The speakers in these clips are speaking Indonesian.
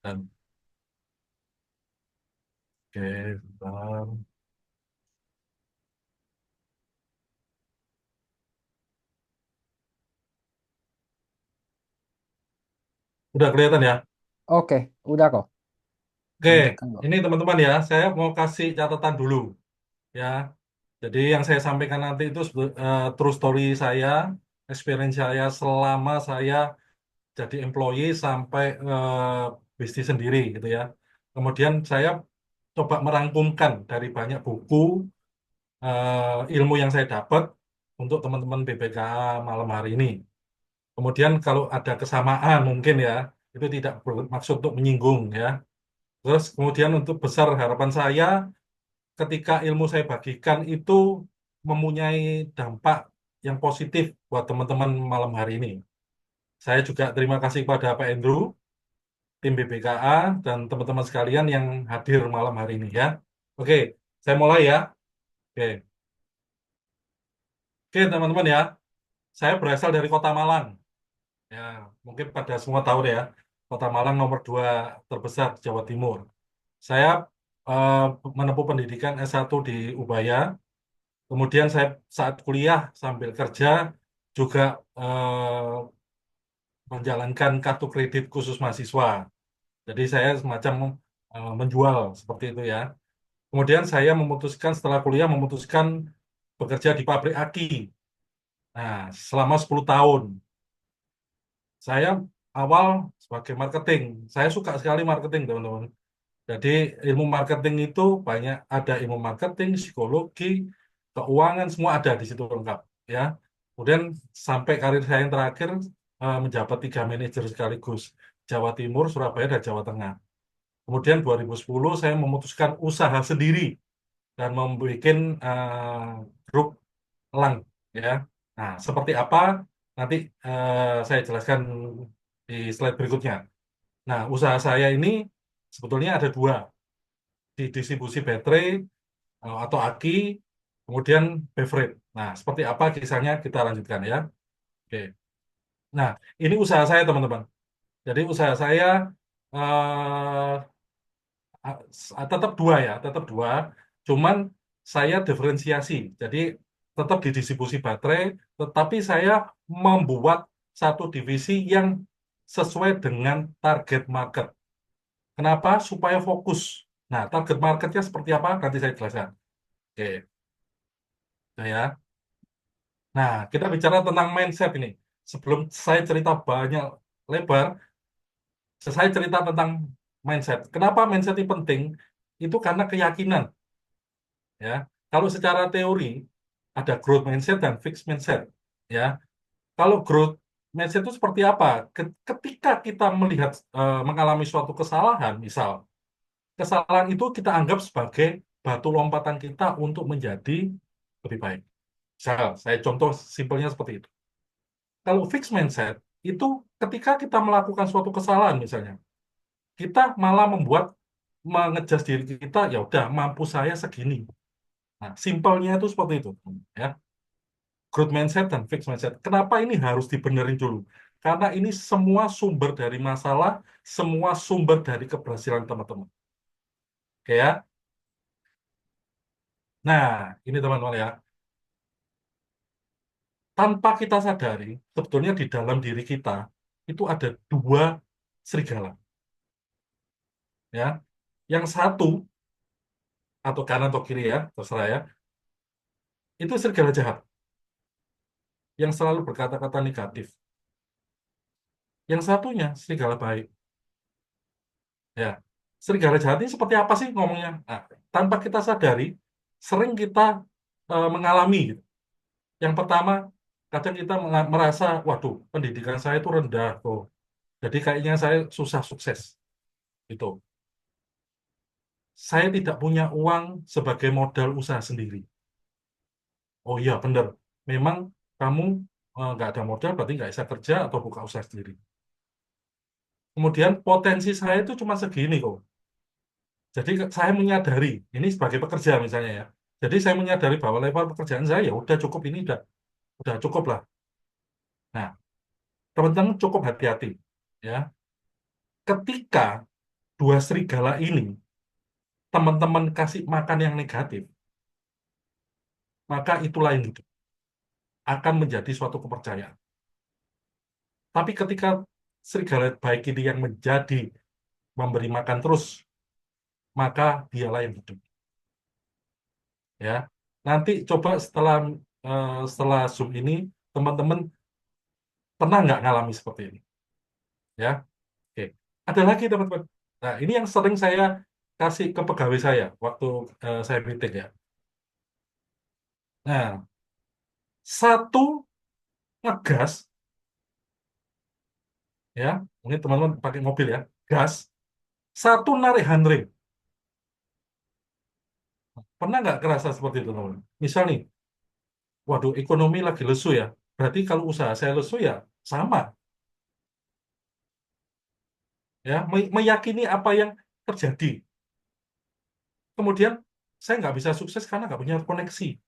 Dan oke, bentar. Udah kelihatan ya? Oke, udah kok. Oke, Lanjutkan kok. ini teman-teman ya, saya mau kasih catatan dulu ya. Jadi yang saya sampaikan nanti itu true story saya, experience saya selama saya jadi employee sampai bisnis sendiri gitu ya. Kemudian saya coba merangkumkan dari banyak buku, ilmu yang saya dapat untuk teman-teman BPKA malam hari ini. Kemudian kalau ada kesamaan mungkin ya, itu tidak bermaksud untuk menyinggung ya. Terus kemudian untuk besar harapan saya ketika ilmu saya bagikan itu mempunyai dampak yang positif buat teman-teman malam hari ini. Saya juga terima kasih kepada Pak Andrew, tim BBKA, dan teman-teman sekalian yang hadir malam hari ini ya. Oke, saya mulai ya. Oke, oke teman-teman ya. Saya berasal dari Kota Malang. Ya, mungkin pada semua tahu deh ya. Kota Malang nomor 2 terbesar di Jawa Timur. Saya eh, menempuh pendidikan S1 di Ubaya. Kemudian saya saat kuliah sambil kerja juga menjalankan kartu kredit khusus mahasiswa. Jadi saya semacam menjual seperti itu ya. Kemudian saya memutuskan setelah kuliah memutuskan bekerja di pabrik aki. Nah, selama 10 tahun saya awal sebagai marketing. Saya suka sekali marketing, teman-teman. Jadi ilmu marketing itu banyak, ada ilmu marketing, psikologi, keuangan, semua ada di situ lengkap ya. Kemudian sampai karir saya yang terakhir menjabat 3 manajer sekaligus, Jawa Timur, Surabaya, dan Jawa Tengah. Kemudian 2010 saya memutuskan usaha sendiri dan membuat grup elang ya. Nah, seperti apa nanti saya jelaskan di slide berikutnya. Nah, usaha saya ini sebetulnya ada dua, di distribusi baterai atau aki, kemudian beverage. Nah, seperti apa kisahnya kita lanjutkan ya. Oke. Nah, ini usaha saya teman-teman. Jadi usaha saya eh, tetap dua ya, tetap dua. Cuman saya diferensiasi. Jadi tetap di distribusi baterai, tetapi saya membuat satu divisi yang sesuai dengan target market. Kenapa? Supaya fokus. Nah, target marketnya seperti apa? Nanti saya jelaskan. Oke, itu ya. Nah, kita bicara tentang mindset ini. Sebelum saya cerita banyak lebar, saya cerita tentang mindset. Kenapa mindset ini penting? Itu karena keyakinan, ya. Kalau secara teori ada growth mindset dan fixed mindset, ya. Kalau growth mindset itu seperti apa? Ketika kita melihat mengalami suatu kesalahan, misal kesalahan itu kita anggap sebagai batu lompatan kita untuk menjadi lebih baik. Misal, saya contoh simpelnya seperti itu. Kalau fixed mindset itu ketika kita melakukan suatu kesalahan misalnya, kita malah mengejas diri kita, ya udah mampu saya segini. Nah, simpelnya itu seperti itu, ya. Growth mindset dan fixed mindset. Kenapa ini harus dibenerin dulu? Karena ini semua sumber dari masalah, semua sumber dari keberhasilan teman-teman. Oke ya. Nah, ini teman-teman ya. Tanpa kita sadari, sebetulnya di dalam diri kita itu ada dua serigala, ya. Yang satu atau kanan atau kiri ya, terserah ya. Itu serigala jahat yang selalu berkata-kata negatif. Yang satunya serigala baik. Ya, serigala jahat ini seperti apa sih ngomongnya? Nah, tanpa kita sadari, sering kita mengalami gitu. Yang pertama, kadang kita merasa, waduh, pendidikan saya itu rendah tuh. Jadi kayaknya saya susah sukses. Gitu. Saya tidak punya uang sebagai modal usaha sendiri. Oh iya, benar. Memang kamu nggak ada modal, berarti nggak bisa kerja atau buka usaha sendiri. Kemudian potensi saya itu cuma segini kok. Jadi saya menyadari, ini sebagai pekerja misalnya ya. Jadi saya menyadari bahwa level pekerjaan saya ya udah cukup ini udah cukup lah. Nah, teman-teman cukup hati-hati ya. Ketika dua serigala ini teman-teman kasih makan yang negatif, maka itulah yang hidup. Akan menjadi suatu kepercayaan. Tapi ketika serigala baik ini yang menjadi memberi makan terus, maka dialah yang hidup. Ya, nanti coba setelah Zoom ini, teman-teman pernah nggak ngalami seperti ini? Ya, oke. Ada lagi teman-teman. Nah, ini yang sering saya kasih ke pegawai saya waktu saya meeting ya. Nah, satu ngegas, ya, mungkin teman-teman pakai mobil ya, gas. Satu narik handbrake. Pernah nggak kerasa seperti itu, teman-teman? Misal nih, waduh, ekonomi lagi lesu ya. Berarti kalau usaha saya lesu ya sama, ya, meyakini apa yang terjadi. Kemudian saya nggak bisa sukses karena nggak punya koneksi.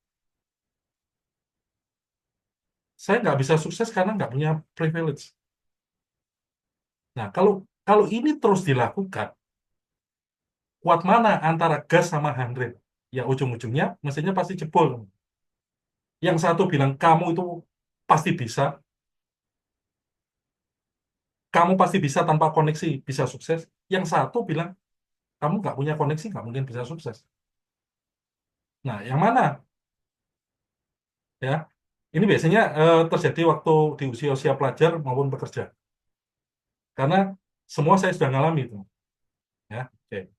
Saya nggak bisa sukses karena nggak punya privilege. Nah, kalau kalau ini terus dilakukan, kuat mana antara gas sama handbrake? Ya ujung-ujungnya mesinnya pasti jebol. Yang satu bilang kamu itu pasti bisa, kamu pasti bisa tanpa koneksi bisa sukses. Yang satu bilang kamu nggak punya koneksi nggak mungkin bisa sukses. Nah, yang mana ya? Ini biasanya terjadi waktu di usia-usia pelajar maupun bekerja. Karena semua saya sudah ngalami itu. Ya, oke.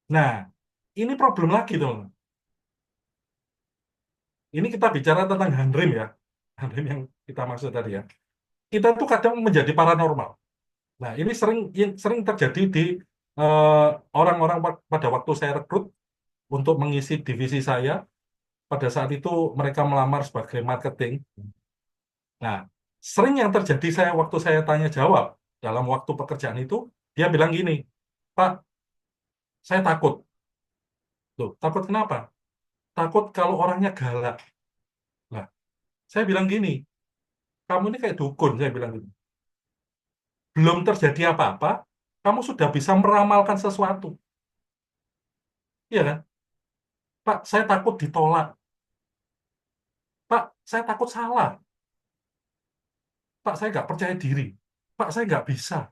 Nah, ini problem lagi tuh. Ini kita bicara tentang handrim ya. Handrim yang kita maksud tadi ya. Kita tuh kadang menjadi paranormal. Nah, ini sering terjadi di eh, orang-orang pada waktu saya rekrut untuk mengisi divisi saya. Pada saat itu mereka melamar sebagai marketing. Nah, sering yang terjadi waktu saya tanya jawab dalam waktu pekerjaan itu, dia bilang gini, Pak, saya takut. Loh, takut kenapa? Takut kalau orangnya galak. Nah, saya bilang gini, kamu ini kayak dukun, saya bilang gitu. Belum terjadi apa-apa, kamu sudah bisa meramalkan sesuatu. Iya kan? Pak, saya takut ditolak. Pak, saya takut salah. Pak, saya nggak percaya diri. Pak, saya nggak bisa.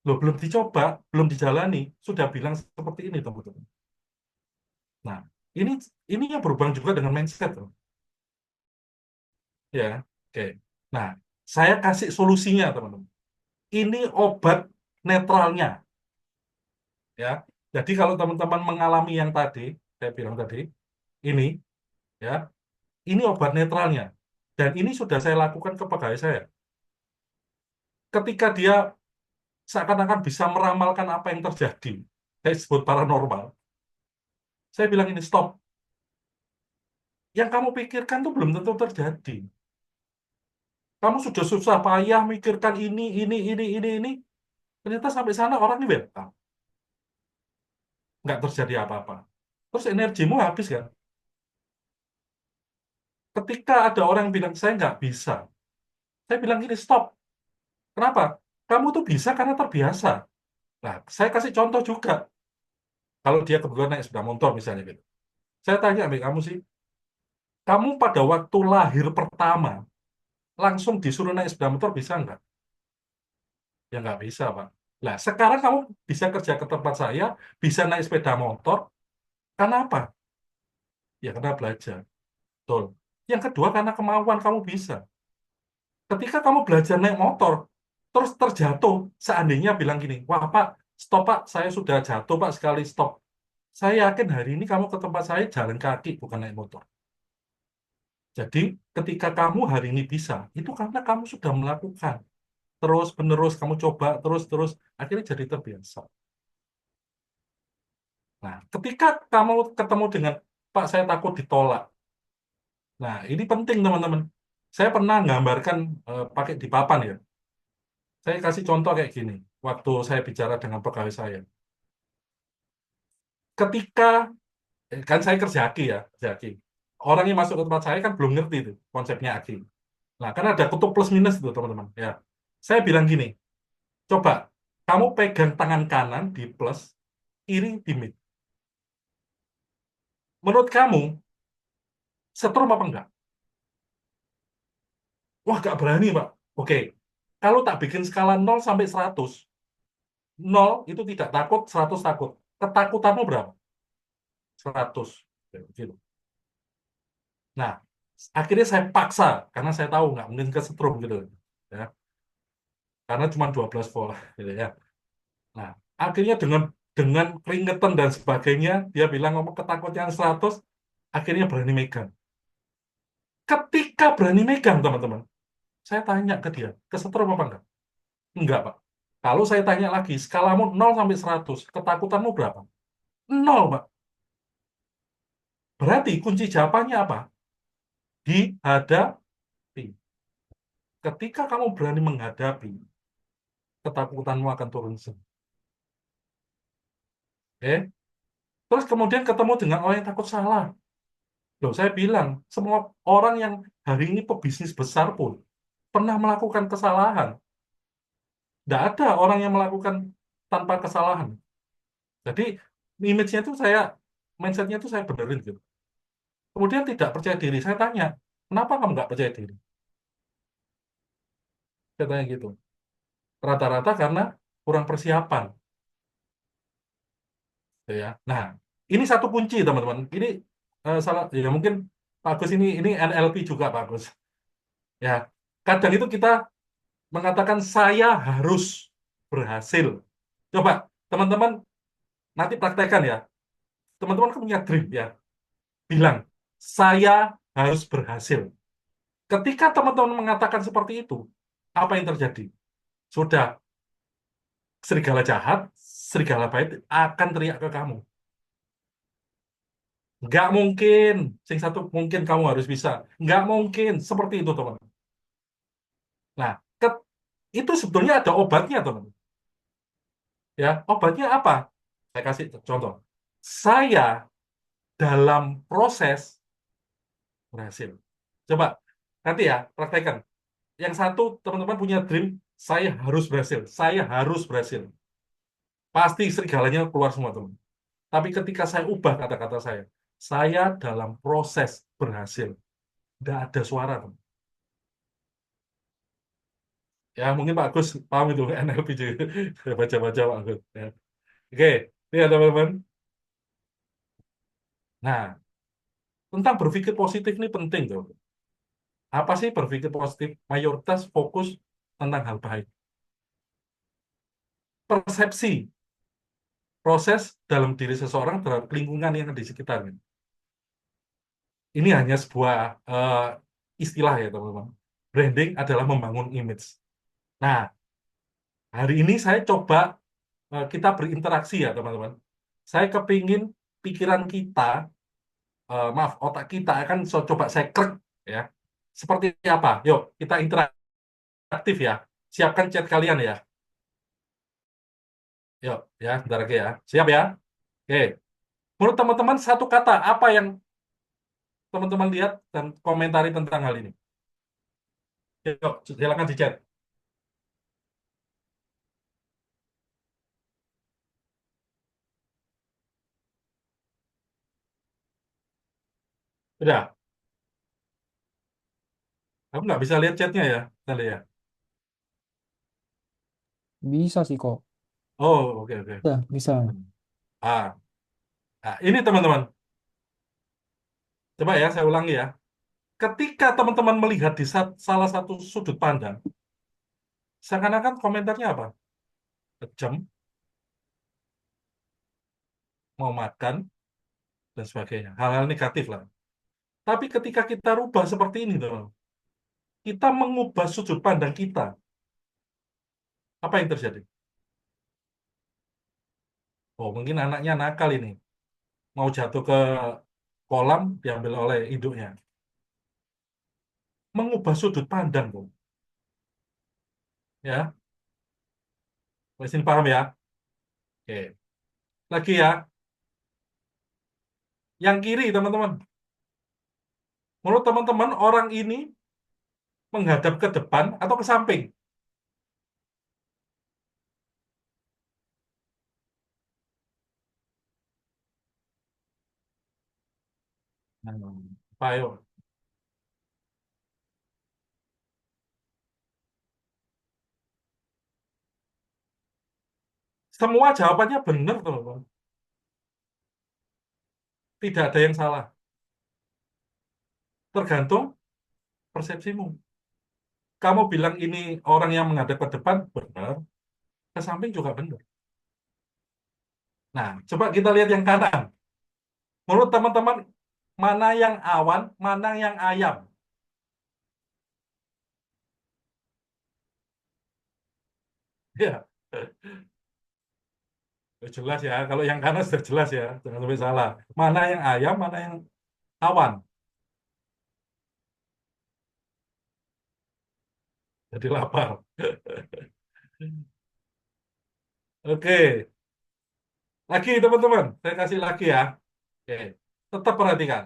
Loh, belum dicoba, belum dijalani, sudah bilang seperti ini, teman-teman. Nah, ini ini yang berubah juga dengan mindset, loh. Ya, oke. Nah, saya kasih solusinya, teman-teman. Ini obat netralnya, ya. Jadi kalau teman-teman mengalami yang tadi, saya bilang tadi, ini, ya, ini obat netralnya. Dan ini sudah saya lakukan ke pegawai saya. Ketika dia seakan-akan bisa meramalkan apa yang terjadi, saya sebut paranormal, saya bilang ini stop. Yang kamu pikirkan tuh belum tentu terjadi. Kamu sudah susah payah mikirkan ini. Ternyata sampai sana orangnya welcome. Nggak terjadi apa-apa. Terus energimu habis kan? Ketika ada orang yang bilang, saya nggak bisa. Saya bilang gini, stop. Kenapa? Kamu tuh bisa karena terbiasa. Nah, saya kasih contoh juga. Kalau dia kebetulan naik sepeda motor misalnya gitu. Saya tanya sama kamu sih, kamu pada waktu lahir pertama, langsung disuruh naik sepeda motor bisa nggak? Ya nggak bisa, Pak. Nah, sekarang kamu bisa kerja ke tempat saya, bisa naik sepeda motor, karena apa? Ya karena belajar. Betul. Yang kedua, karena kemauan kamu bisa. Ketika kamu belajar naik motor, terus terjatuh, seandainya bilang gini, wah Pak, stop Pak, saya sudah jatuh Pak sekali stop. Saya yakin hari ini kamu ke tempat saya jalan kaki, bukan naik motor. Jadi, ketika kamu hari ini bisa, itu karena kamu sudah melakukan. Terus, menerus, kamu coba, terus, akhirnya jadi terbiasa. Nah, ketika kamu ketemu dengan, Pak, saya takut ditolak. Nah, ini penting, teman-teman. Saya pernah gambarkan pakai di papan ya. Saya kasih contoh kayak gini, waktu saya bicara dengan pegawai saya. Ketika, kan saya kerja aki ya, kerja aki. Orang yang masuk ke tempat saya kan belum ngerti itu konsepnya aki. Nah, kan ada kutub plus minus itu, teman-teman. Ya, saya bilang gini, Coba, kamu pegang tangan kanan di plus, kiri di mid. Menurut kamu, setrum apa enggak? Wah, nggak berani, Pak. Oke, kalau tak bikin skala 0 sampai 100, 0 itu tidak takut, 100 takut. Ketakutanmu berapa? 100. Oke, gitu. Nah, akhirnya saya paksa, karena saya tahu nggak mungkin kesetrum gitu. Ya, karena cuma 12 volt. Gitu ya. Nah, akhirnya dengan keringetan dan sebagainya, dia bilang ngomong ketakutan 100, akhirnya berani megang. Ketika berani megang, teman-teman, saya tanya ke dia, kesetrum apa enggak? Enggak, Pak. Kalau saya tanya lagi, skalamu 0 sampai 100, ketakutanmu berapa? Nol, Pak. Berarti kunci jawabannya apa? Dihadapi. Ketika kamu berani menghadapi, ketakutanmu akan turun semua. Oke? Terus kemudian ketemu dengan orang yang takut salah. Loh, saya bilang, semua orang yang hari ini pebisnis besar pun pernah melakukan kesalahan. Tidak ada orang yang melakukan tanpa kesalahan. Jadi, image-nya itu mindset-nya itu saya benerin gitu. Kemudian tidak percaya diri. Saya tanya, kenapa kamu nggak percaya diri? Saya tanya gitu. Rata-rata karena kurang persiapan. Gitu ya. Nah, ini satu kunci, teman-teman. Ini salah, ya mungkin Pak Agus ini NLP juga, Pak Agus. Ya, kadang itu kita mengatakan saya harus berhasil. Coba, teman-teman nanti praktekkan ya. Teman-teman kan punya dream ya. Bilang, saya harus berhasil. Ketika teman-teman mengatakan seperti itu, apa yang terjadi? Sudah, serigala jahat, serigala baik akan teriak ke kamu. Nggak mungkin, sing satu mungkin kamu harus bisa. Nggak mungkin, seperti itu teman. Nah, itu sebetulnya ada obatnya teman. Ya, obatnya apa? Saya kasih contoh. Saya dalam proses berhasil. Coba, nanti ya, praktekkan. Yang satu, teman-teman punya dream, saya harus berhasil. Saya harus berhasil. Pasti serigalanya keluar semua, teman. Tapi ketika saya ubah kata-kata saya dalam proses berhasil. Nggak ada suara, teman. Ya, mungkin Pak Agus paham itu, NLP juga. Baca-baca Pak Agus. Ya. Oke, ini ya teman-teman. Nah, tentang berpikir positif ini penting, tuh. Apa sih berpikir positif? Mayoritas fokus tentang hal baik. Persepsi proses dalam diri seseorang terhadap lingkungan yang ada di sekitarnya. Ini hanya sebuah istilah ya teman-teman. Branding adalah membangun image. Nah, hari ini saya coba kita berinteraksi ya teman-teman. Saya kepingin pikiran kita, maaf, otak kita akan coba saya krek ya. Seperti apa? Yuk, kita interaktif ya. Siapkan chat kalian ya. Yuk, ya, bentar lagi ya. Siap ya? Oke. Menurut teman-teman, satu kata apa yang teman-teman lihat dan komentari tentang hal ini? Yuk, silakan di chat. Udah, aku nggak bisa lihat chatnya ya. Tadi ya. Bisa sih kok. Oh, oke, oke. Ya, bisa. Ah, ini teman-teman. Coba ya, saya ulangi ya. Ketika teman-teman melihat di salah satu sudut pandang, seakan-akan komentarnya apa? Kejam, mau makan, dan sebagainya. Hal-hal negatif lah. Tapi ketika kita rubah seperti ini, teman, kita mengubah sudut pandang kita. Apa yang terjadi? Oh, mungkin anaknya nakal ini. Mau jatuh ke kolam, diambil oleh induknya. Mengubah sudut pandang, Bung. Ya, mesin paham ya? Oke. Lagi ya, yang kiri, teman-teman. Menurut teman-teman, orang ini menghadap ke depan atau ke samping? Nah, Pak, ayo. Semua jawabannya benar, teman-teman. Tidak ada yang salah. Tergantung persepsimu. Kamu bilang ini orang yang menghadap ke depan, benar. Ke samping juga benar. Nah, coba kita lihat yang kanan. Menurut teman-teman, mana yang awan, mana yang ayam? Ya, jelas ya. Kalau yang kanan sudah jelas ya. Jangan sampai salah. Mana yang ayam, mana yang awan. Jadi lapar. Oke, lagi teman-teman. Saya kasih lagi ya. Oke, tetap perhatikan.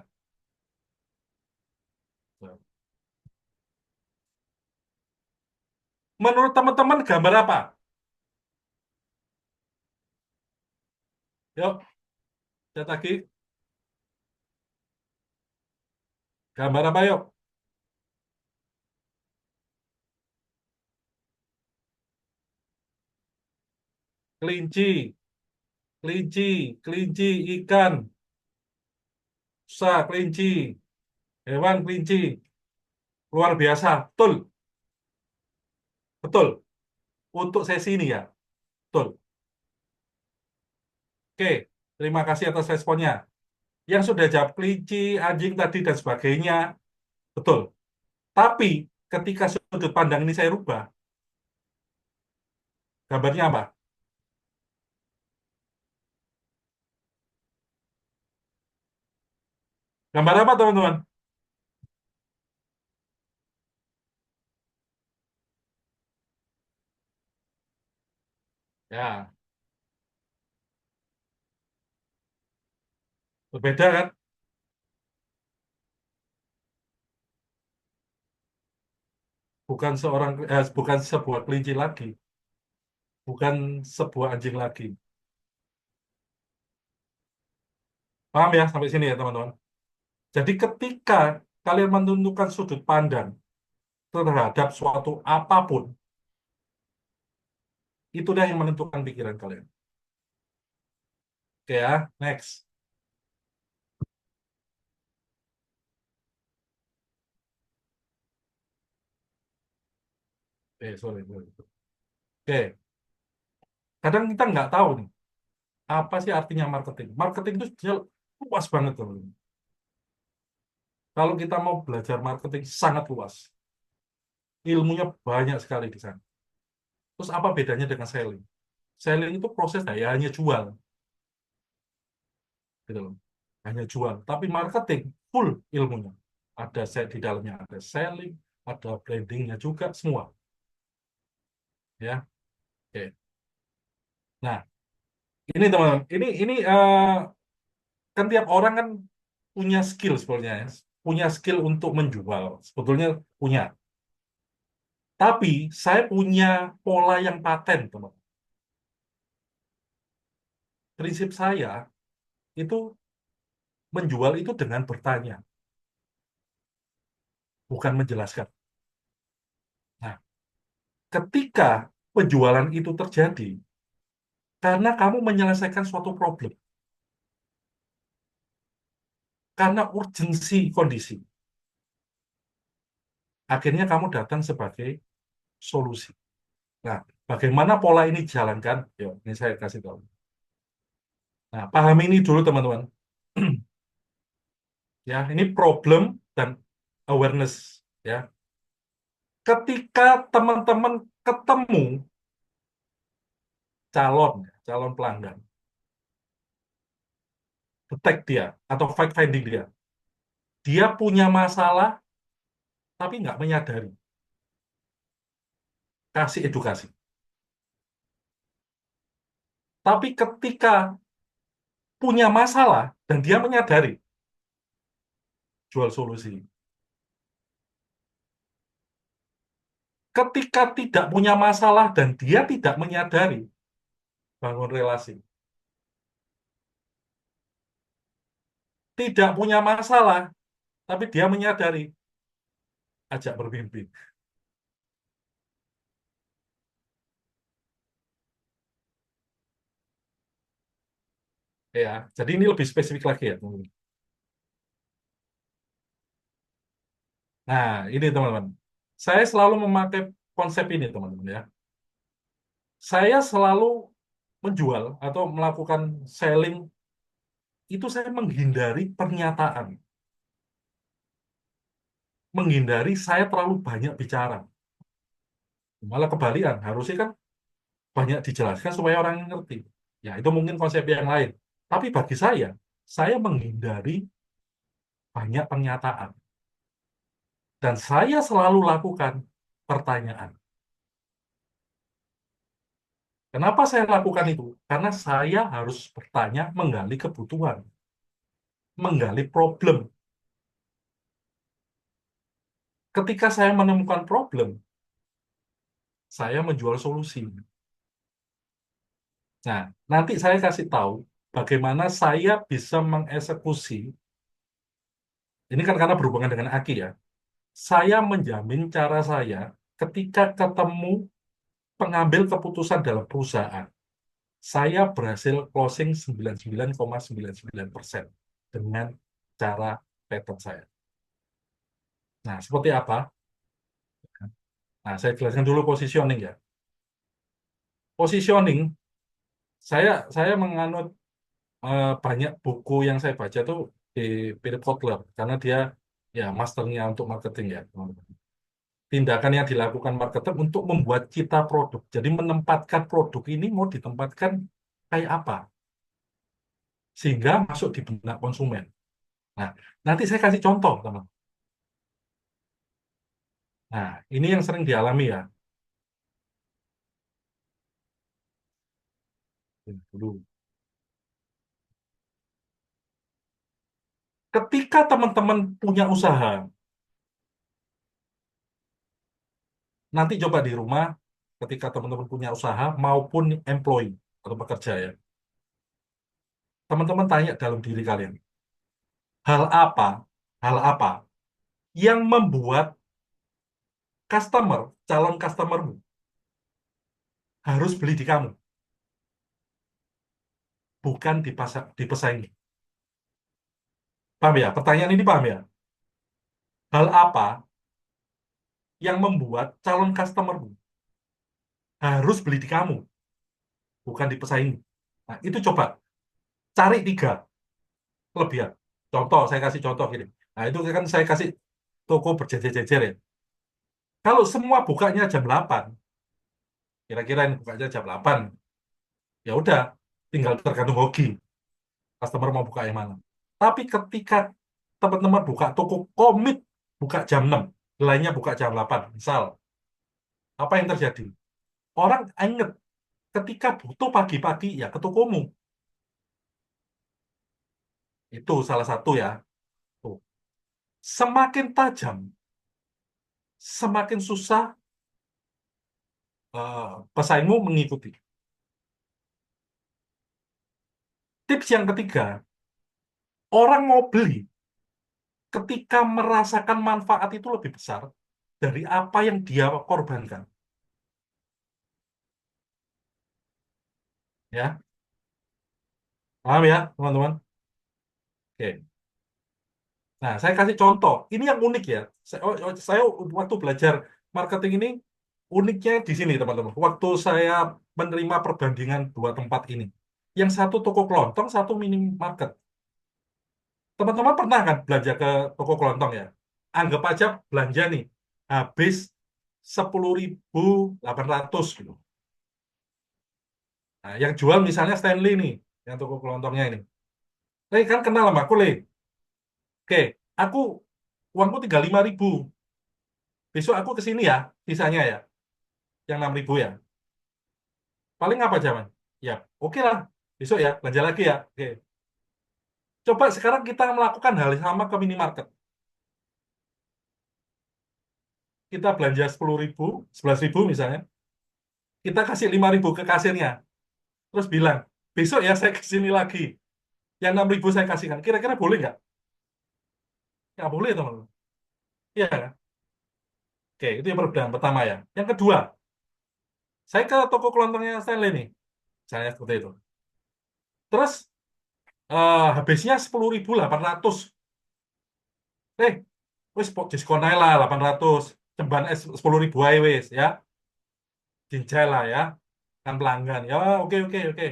Menurut teman-teman gambar apa? Yuk, lihat lagi. Gambar apa yuk? Kelinci, kelinci, kelinci, ikan, rusa, kelinci, hewan kelinci. Luar biasa. Betul, betul. Untuk sesi ini ya. Betul. Oke, terima kasih atas responnya. Yang sudah jawab kelinci, anjing tadi, dan sebagainya. Betul. Tapi ketika sudut pandang ini saya rubah, gambarnya apa? Gambar apa teman-teman? Ya, berbeda kan? Bukan sebuah kelinci lagi, bukan sebuah anjing lagi. Paham ya sampai sini ya teman-teman? Jadi ketika kalian menentukan sudut pandang terhadap suatu apapun, itulah yang menentukan pikiran kalian. Oke ya, next. Sorry, sorry. Oke, kadang kita nggak tahu nih, apa sih artinya marketing. Marketing itu sebenarnya luas banget teman-teman. Kalau kita mau belajar marketing, sangat luas. Ilmunya banyak sekali di sana. Terus apa bedanya dengan selling? Selling itu proses ya hanya jual, gitu loh. Hanya jual. Tapi marketing full ilmunya. Di dalamnya ada selling, ada brandingnya juga semua, ya. Oke. Nah, ini teman-teman, kan tiap orang kan punya skill sebetulnya, ya. Punya skill untuk menjual. Sebetulnya punya. Tapi saya punya pola yang paten, teman. Prinsip saya itu menjual itu dengan bertanya, bukan menjelaskan. Nah, ketika penjualan itu terjadi, karena kamu menyelesaikan suatu problem, karena urgensi kondisi, akhirnya kamu datang sebagai solusi. Nah, bagaimana pola ini dijalankan? Yuk, ini saya kasih tahu. Nah, pahami ini dulu teman-teman. Ya, ini problem dan awareness. Ya, ketika teman-teman ketemu calon pelanggan, detect dia atau fact finding dia, dia punya masalah tapi nggak menyadari. Kasih edukasi. Tapi ketika punya masalah dan dia menyadari, jual solusi. Ketika tidak punya masalah dan dia tidak menyadari, bangun relasi. tidak punya masalah, tapi dia menyadari, ajak bermimpi. Ya, jadi ini lebih spesifik lagi ya, teman-teman. Nah, ini teman-teman. Saya selalu memakai konsep ini, teman-teman ya. Saya selalu menjual atau melakukan selling itu saya menghindari pernyataan, menghindari saya terlalu banyak bicara. Malah kebalikan, harusnya kan banyak dijelaskan supaya orang ngerti. Ya, itu mungkin konsep yang lain. Tapi bagi saya menghindari banyak pernyataan. Dan saya selalu lakukan pertanyaan. Kenapa saya lakukan itu? Karena saya harus bertanya, menggali kebutuhan, menggali problem. Ketika saya menemukan problem, saya menjual solusi. Nah, nanti saya kasih tahu bagaimana saya bisa mengeksekusi. Ini kan karena berhubungan dengan Aki ya. Saya menjamin cara saya ketika ketemu pengambil keputusan dalam perusahaan, saya berhasil closing 99,99% dengan cara pattern saya. Nah, seperti apa? Nah, saya jelaskan dulu positioning ya. Positioning, saya menganut banyak buku yang saya baca tuh di Philip Kotler karena dia ya masternya untuk marketing ya, teman-teman. Tindakan yang dilakukan marketer untuk membuat cita produk. Jadi menempatkan produk ini mau ditempatkan kayak apa sehingga masuk di benak konsumen. Nah, nanti saya kasih contoh, teman. Nah, ini yang sering dialami ya. Dulu. Ketika teman-teman punya usaha, nanti coba di rumah, ketika teman-teman punya usaha maupun employee atau pekerja ya, teman-teman tanya dalam diri kalian, hal apa, hal apa yang membuat calon customermu harus beli di kamu, bukan di pesaing. Paham ya? Pertanyaan ini paham ya? Hal apa yang membuat calon customermu harus beli di kamu, bukan di pesaing? Nah, itu coba cari tiga kelebihan. Contoh, saya kasih contoh gini. Nah, itu kan saya kasih toko berjejer-jejer ya. Kalau semua bukanya jam 8, kira-kira ini bukanya jam 8, ya udah, tinggal tergantung hoki. Customer mau buka yang mana. Tapi ketika teman-teman buka toko komik, buka jam 6, lainnya buka jam 8, misal, apa yang terjadi? Orang inget ketika butuh pagi-pagi ya ke tokomu. Itu salah satu ya. Tuh. Semakin tajam, semakin susah pesaingmu mengikuti. Tips yang ketiga, orang mau beli ketika merasakan manfaat itu lebih besar dari apa yang dia korbankan. Ya, paham ya, teman-teman? Oke. Nah, saya kasih contoh. Ini yang unik ya. Saya waktu belajar marketing ini uniknya di sini, teman-teman. Waktu saya menerima perbandingan dua tempat ini. Yang satu toko kelontong, satu minimarket. Teman-teman pernah kan belanja ke toko kelontong ya? Anggap aja belanja nih, habis 10.800 gitu. Nah, yang jual misalnya Stanley nih, yang toko kelontongnya ini. Kan kenal sama aku, Le. Oke, aku uangku 35.000. Besok aku ke sini ya, sisanya ya, yang 6.000 ya. Paling apa zaman? Ya, oke lah. Besok ya, belanja lagi ya. Oke. Coba sekarang kita melakukan hal yang sama ke minimarket. Kita belanja 10.000, 11.000 misalnya. Kita kasih 5.000 ke kasirnya. Terus bilang, besok ya saya ke sini lagi. Yang 6.000 saya kasihkan. Kira-kira boleh nggak? Nggak boleh, teman-teman. Iya kan? Oke, itu yang perbedaan pertama ya. Yang kedua, saya ke toko kelontongnya Stanley nih. Saya seperti itu. Terus habisnya 10.800. Eh, wis diskon aja lah 800. Cemban es 10.000 aja wis ya. Cincai lah ya. Kan pelanggan. Ya, oke, oke, oke.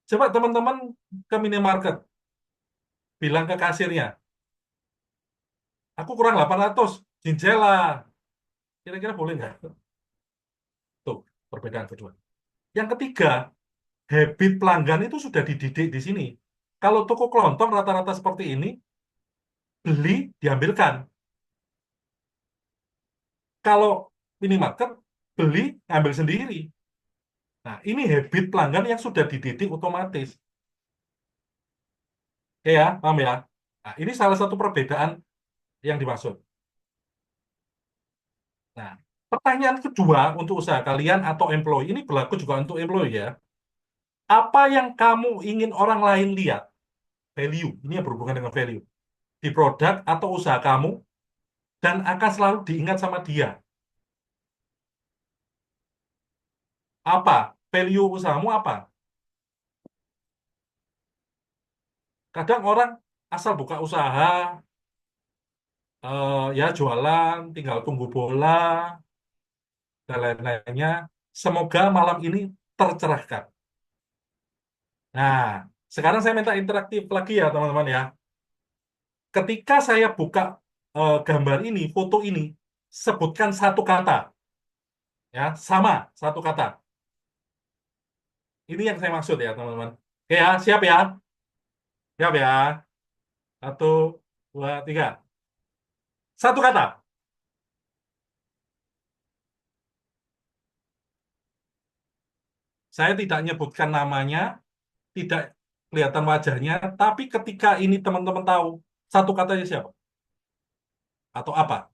Coba teman-teman ke minimarket. Bilang ke kasirnya. Aku kurang 800. Cincai lah. Kira-kira boleh nggak? Tuh, perbedaan kedua. Yang ketiga, habit pelanggan itu sudah dididik di sini. Kalau toko kelontong rata-rata seperti ini, beli, diambilkan. Kalau minimarket, beli, ambil sendiri. Nah, ini habit pelanggan yang sudah dididik otomatis. Oke ya, paham ya? Nah, ini salah satu perbedaan yang dimaksud. Nah, pertanyaan kedua untuk usaha kalian atau employee, ini berlaku juga untuk employee ya. Apa yang kamu ingin orang lain lihat? Value, ini yang berhubungan dengan value. Di produk atau usaha kamu, dan akan selalu diingat sama dia. Apa? Value usahamu apa? Kadang orang asal buka usaha, ya jualan, tinggal tunggu bola, dan lain-lainnya. Semoga malam ini tercerahkan. Nah, sekarang saya minta interaktif lagi ya teman-teman ya. Ketika saya buka gambar ini, foto ini, sebutkan satu kata, ya, sama satu kata. Ini yang saya maksud ya teman-teman. Oke ya, siap ya, siap ya. Satu, dua, tiga. Satu kata. Saya tidak nyebutkan namanya, tidak kelihatan wajahnya, tapi ketika ini teman-teman tahu, satu katanya siapa? Atau apa?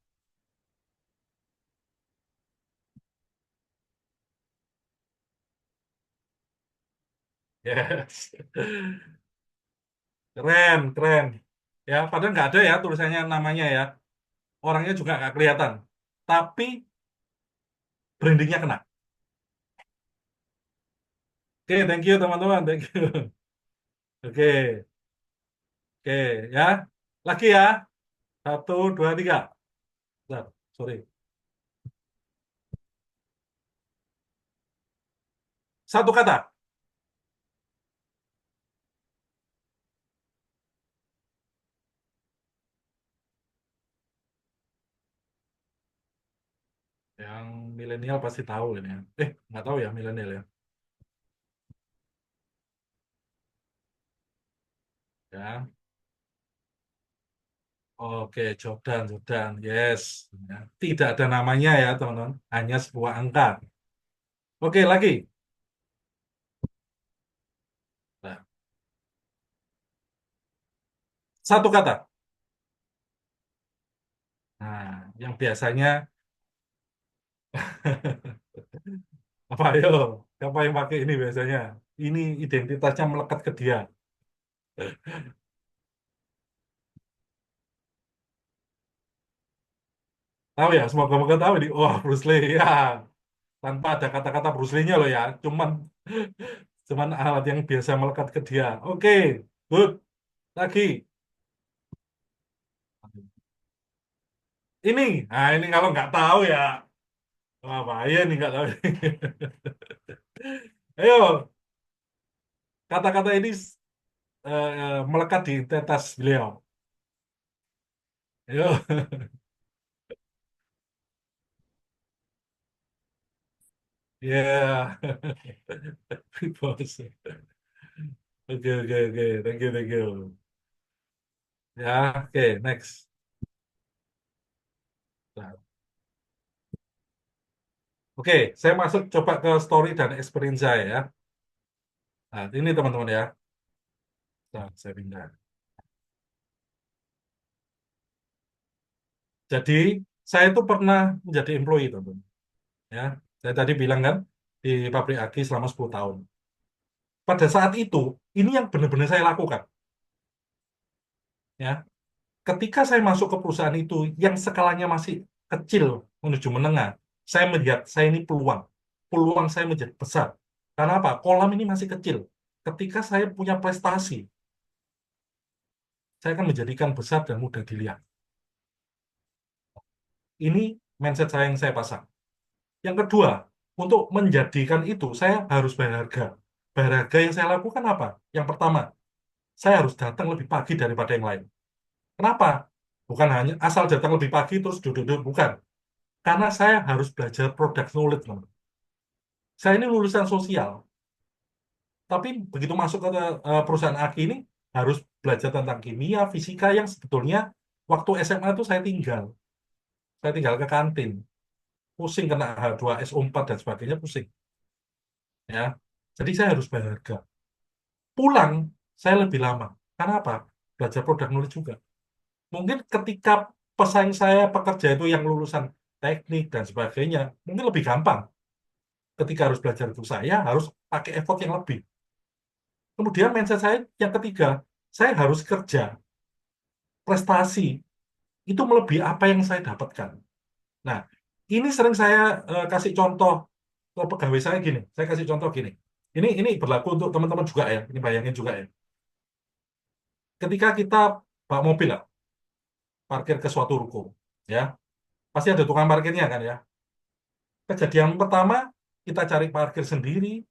Yes. Keren, keren. Ya, padahal nggak ada ya tulisannya namanya ya. Orangnya juga nggak kelihatan. Tapi brandingnya kena. Oke, thank you teman-teman. Thank you. Oke, oke ya. Lagi ya. Satu, dua, tiga. Bentar, sorry. Satu kata. Yang milenial pasti tahu ini ya. Nggak tahu ya milenial ya. Ya. Oke, Jordan, Jordan, yes. Ya. Tidak ada namanya ya, teman-teman. Hanya sebuah angka. Oke, lagi. Nah, satu kata. Nah, yang biasanya apa ayo? Siapa yang pakai ini biasanya? Ini identitasnya melekat ke dia. Tahu ya, semoga-moga tahu di. Wah, Bruce Lee ya. Tanpa ada kata-kata Bruce Lee-nya loh ya. Cuman alat yang biasa melekat ke dia. Oke, good. Lagi. Ini. Nah, ini kalau nggak tahu ya. Wah, bahaya nih nggak tahu. Ayo, kata-kata ini melekat di tetas beliau. Ayo, ya, bos. Oke, oke, oke. Thank you, thank you. Ya, oke, next. Nah, oke, saya masuk coba ke story dan experience saya ya. Nah, ini teman-teman ya. Nah, saya pindah. Jadi, saya itu pernah menjadi employee, teman-teman. Ya, saya tadi bilang kan di pabrik Aki selama 10 tahun. Pada saat itu, ini yang benar-benar saya lakukan. Ya, Ketika saya masuk ke perusahaan itu yang skalanya masih kecil menuju menengah, saya melihat saya ini peluang. Peluang saya menjadi besar. Karena apa? Kolam ini masih kecil. Ketika saya punya prestasi, saya akan menjadikan besar dan mudah dilihat. Ini mindset saya yang saya pasang. Yang kedua, untuk menjadikan itu, saya harus berharga. Berharga yang saya lakukan apa? Yang pertama, saya harus datang lebih pagi daripada yang lain. Kenapa? Bukan hanya asal datang lebih pagi terus duduk-duduk, bukan. Karena saya harus belajar product knowledge, teman. Saya ini lulusan sosial, tapi begitu masuk ke perusahaan aki ini harus belajar tentang kimia, fisika yang sebetulnya waktu SMA itu saya tinggal. Saya tinggal ke kantin. Pusing kena H2SO4 dan sebagainya, pusing. Ya. Jadi saya harus berharga. Pulang, saya lebih lama. Karena apa? Belajar produk knowledge juga. Mungkin ketika pesaing saya pekerja itu yang lulusan teknik dan sebagainya, mungkin lebih gampang. Ketika harus belajar itu, saya harus pakai effort yang lebih. Kemudian mindset saya yang ketiga, saya harus kerja, prestasi, itu melebihi apa yang saya dapatkan. Nah, ini sering saya kasih contoh ke pegawai saya gini. Saya kasih contoh gini. Ini berlaku untuk teman-teman juga ya. Ini bayangin juga ya. Ketika kita bawa mobil lah, parkir ke suatu ruko, ya pasti ada tukang parkirnya kan ya. Kejadian pertama kita cari parkir sendiri.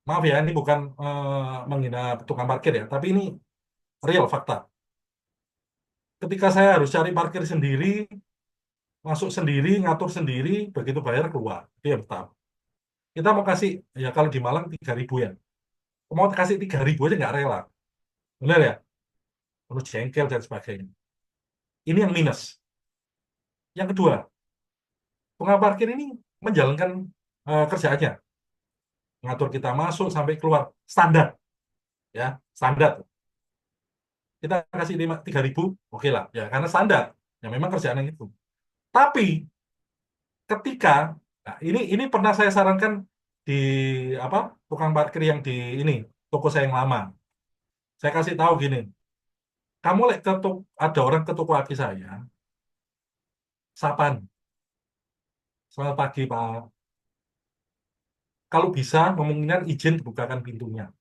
Maaf ya, ini bukan menghina tukang parkir ya, tapi ini real fakta. Ketika saya harus cari parkir sendiri, masuk sendiri, ngatur sendiri, begitu bayar keluar. Itu yang pertama. Kita mau kasih, ya kalau di Malang 3.000 ya. Mau kasih 3.000 aja nggak rela. Benar ya? Perlu jengkel dan sebagainya. Ini yang minus. Yang kedua, tukang parkir ini menjalankan kerjaannya. Ngatur kita masuk sampai keluar. Standar. Ya, standar. Kita kasih 3.000, oke lah. Ya, karena standar. Ya, memang kerjaan yang itu. Tapi, ketika, nah, ini pernah saya sarankan di apa tukang parkir yang di ini, toko saya yang lama. Saya kasih tahu gini, kamu lek ada orang ke toko aki saya, sapan, selamat pagi Pak. Kalau bisa, kemungkinan izin dibukakan pintunya.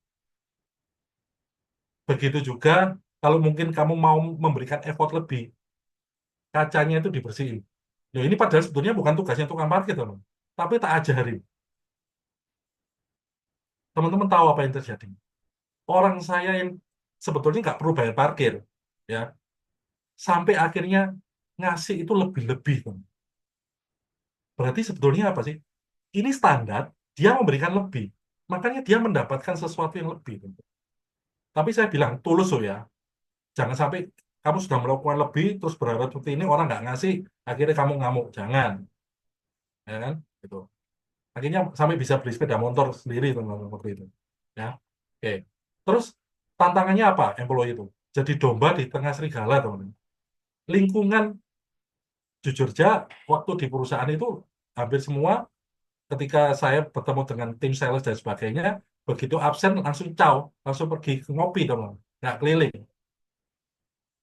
Begitu juga, kalau mungkin kamu mau memberikan effort lebih, kacanya itu dibersihin. Ya ini padahal sebetulnya bukan tugasnya tukang parkir, teman. Tapi tak ajarin. Teman-teman tahu apa yang terjadi? Orang saya yang sebetulnya nggak perlu bayar parkir, ya, sampai akhirnya ngasih itu lebih-lebih, teman. Berarti sebetulnya apa sih? Ini standar, dia memberikan lebih. Makanya dia mendapatkan sesuatu yang lebih, teman. Tapi saya bilang, tulus loh ya. Jangan sampai kamu sudah melakukan lebih, terus berharap seperti ini, orang nggak ngasih, akhirnya kamu ngamuk. Jangan. Ya kan? Gitu. Akhirnya sampai bisa beli sepeda motor sendiri, teman-teman, seperti itu. Ya. Oke. Terus, tantangannya apa, employee itu? Jadi domba di tengah serigala, teman-teman. Lingkungan, jujur aja, waktu di perusahaan itu, hampir semua, ketika saya bertemu dengan tim sales dan sebagainya, begitu absen, langsung caw, langsung pergi ke ngopi, teman-teman. Nggak keliling.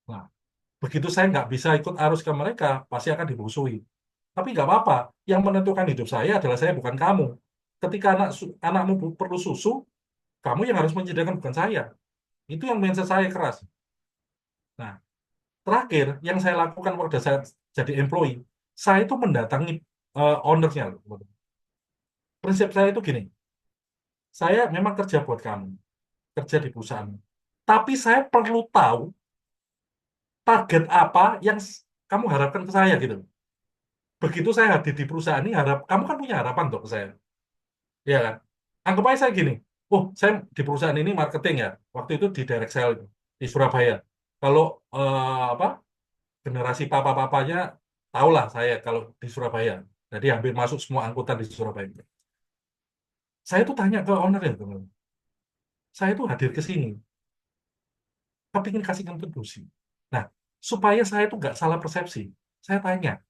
Nah, begitu saya nggak bisa ikut arus ke mereka, pasti akan dimusuhi. Tapi nggak apa-apa. Yang menentukan hidup saya adalah saya, bukan kamu. Ketika anakmu perlu susu, kamu yang harus menyediakan, bukan saya. Itu yang mindset saya keras. Nah, terakhir yang saya lakukan pada saat jadi employee, saya itu mendatangi ownernya. Prinsip saya itu gini, saya memang kerja buat kamu, kerja di perusahaan. Tapi saya perlu tahu target apa yang kamu harapkan ke saya gitu. Begitu saya hadir di perusahaan ini, kamu kan punya harapan untuk ke saya. Iya kan? Anggap aja saya gini, oh saya di perusahaan ini marketing ya, waktu itu di direct sale di Surabaya. Kalau apa generasi papa-papanya tahulah saya kalau di Surabaya. Jadi hampir masuk semua angkutan di Surabaya. Saya tuh tanya ke owner ya teman. Saya tuh hadir ke sini, tapi ingin kasih kontribusi. Nah, supaya saya tuh nggak salah persepsi, saya tanya,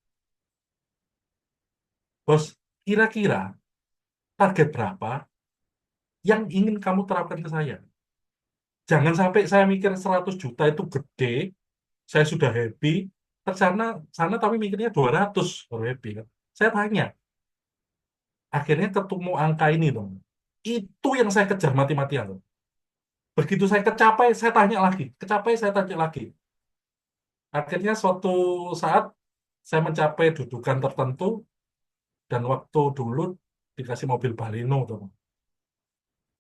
bos, kira-kira target berapa yang ingin kamu terapkan ke saya? Jangan sampai saya mikir 100 juta itu gede, saya sudah happy, sana sana tapi mikirnya 200 baru happy kan. Saya tanya, akhirnya ketemu angka ini dong. Itu yang saya kejar mati-matian tuh. Begitu saya kecapai, saya tanya lagi. Kecapai, saya tanya lagi. Akhirnya suatu saat saya mencapai dudukan tertentu dan waktu dulu dikasih mobil Baleno tuh.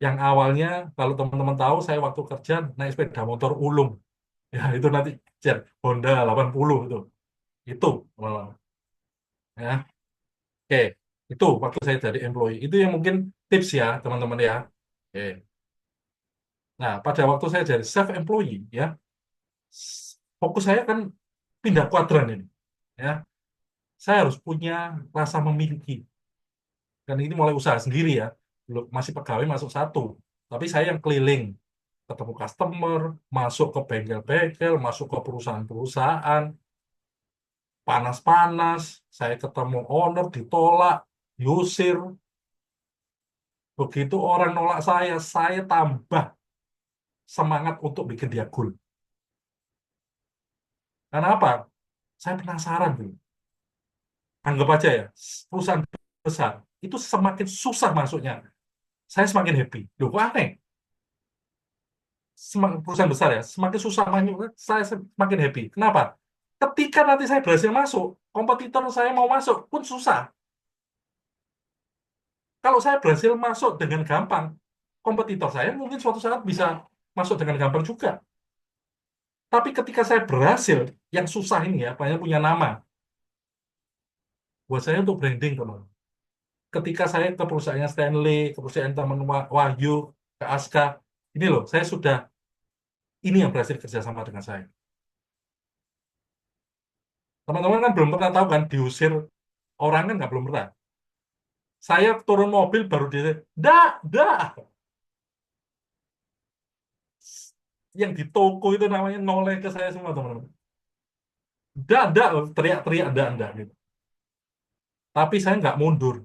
Yang awalnya kalau teman-teman tahu saya waktu kerja naik sepeda motor ulung. Ya itu nanti cek Honda 80 itu. Itu malah. Ya. Oke, itu waktu saya jadi employee. Itu yang mungkin tips ya teman-teman ya. Oke. Nah, pada waktu saya jadi self employee ya, fokus saya kan pindah kuadran ini. Ya, saya harus punya rasa memiliki. Dan ini mulai usaha sendiri ya. Belum masih pegawai masuk satu. Tapi saya yang keliling, ketemu customer, masuk ke bengkel-bengkel, masuk ke perusahaan-perusahaan, panas-panas, saya ketemu owner, ditolak, diusir. Begitu orang nolak saya tambah semangat untuk bikin dia goal. Karena apa? Saya penasaran dulu. Anggap aja ya, perusahaan besar itu semakin susah masuknya. Saya semakin happy. Loh, kok aneh? Semakin perusahaan besar ya, semakin susah masuk, saya semakin happy. Kenapa? Ketika nanti saya berhasil masuk, kompetitor saya mau masuk pun susah. Kalau saya berhasil masuk dengan gampang, kompetitor saya mungkin suatu saat bisa masuk dengan gampang juga. Tapi ketika saya berhasil, yang susah ini ya, banyak punya nama. Buat saya untuk branding, teman. Ketika saya ke perusahaannya Stanley, ke perusahaan teman Wahyu, ke Aska, ini loh, saya sudah, ini yang berhasil kerjasama dengan saya. Teman-teman kan belum pernah tahu kan, diusir orang kan nggak belum pernah. Saya turun mobil baru dia, dah, dah. Yang di toko itu namanya noleh ke saya semua, teman-teman. Dah, teriak-teriak, dah, gitu. Tapi saya nggak mundur.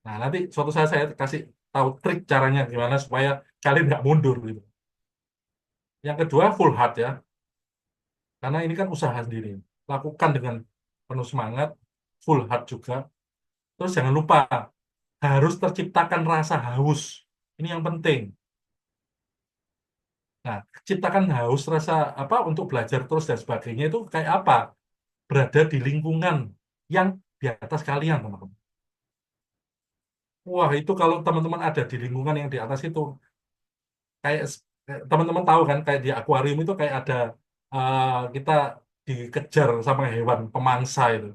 Nah, nanti suatu saat saya kasih tahu trik caranya gimana supaya kalian nggak mundur gitu. Yang kedua full heart ya, karena ini kan usaha sendiri. Lakukan dengan penuh semangat, full heart juga. Terus jangan lupa harus terciptakan rasa haus. Ini yang penting. Nah, ciptakan haus rasa apa untuk belajar terus dan sebagainya itu kayak apa? Berada di lingkungan yang di atas kalian, teman-teman. Wah, itu kalau teman-teman ada di lingkungan yang di atas itu, kayak teman-teman tahu kan, kayak di akuarium itu kayak ada kita dikejar sama hewan pemangsa itu.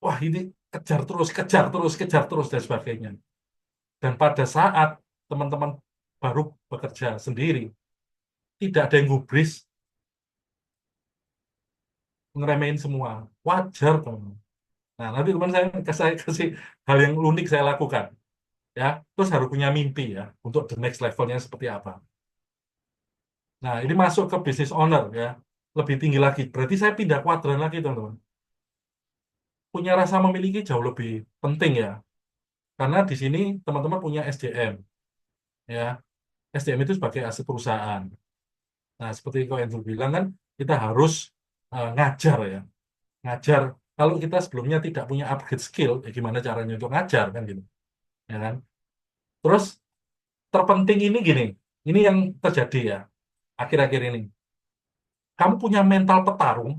Wah, ini kejar terus dan sebagainya. Dan pada saat teman-teman baru bekerja sendiri, tidak ada yang gubris, ngeremehin semua. Wajar, teman. Nah, nanti teman saya kasih hal yang unik saya lakukan. Ya, terus harus punya mimpi ya, untuk the next levelnya seperti apa. Nah, ini masuk ke business owner ya, lebih tinggi lagi. Berarti saya pindah kuadran lagi, teman-teman. Punya rasa memiliki jauh lebih penting ya. Karena di sini teman-teman punya SDM ya. SDM itu sebagai aset perusahaan. Nah, seperti kau yang bilang kan, kita harus ngajar ya. Ngajar. Kalau kita sebelumnya tidak punya upgrade skill, ya gimana caranya untuk ngajar kan gitu. Ya kan? Terus terpenting ini gini. Ini yang terjadi ya akhir-akhir ini. Kamu punya mental petarung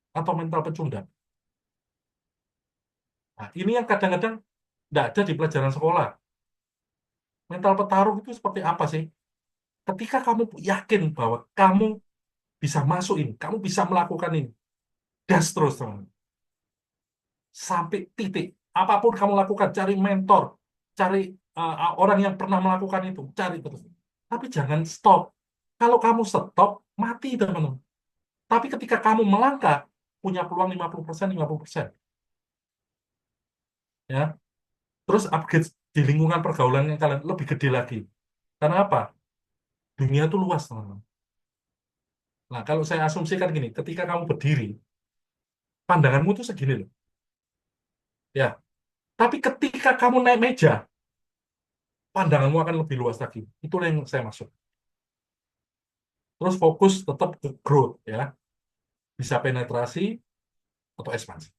atau mental pecundang. Nah, ini yang kadang-kadang tidak ada di pelajaran sekolah. Mental petarung itu seperti apa sih? Ketika kamu yakin bahwa kamu bisa masuk ini, kamu bisa melakukan ini, gas terus, teman. Sampai titik. Apapun kamu lakukan, cari mentor, cari orang yang pernah melakukan itu, cari terus. Tapi jangan stop. Kalau kamu stop, mati, teman-teman. Tapi ketika kamu melangkah, punya peluang 50%, 50%. Ya. Terus upgrade di lingkungan pergaulan yang kalian lebih gede lagi. Karena apa? Dunia itu luas, teman-teman. Nah, kalau saya asumsikan gini, ketika kamu berdiri, pandanganmu itu segini loh. Ya. Tapi ketika kamu naik meja, pandanganmu akan lebih luas lagi. Itulah yang saya maksud. terus fokus tetap ke growth ya, bisa penetrasi atau ekspansi.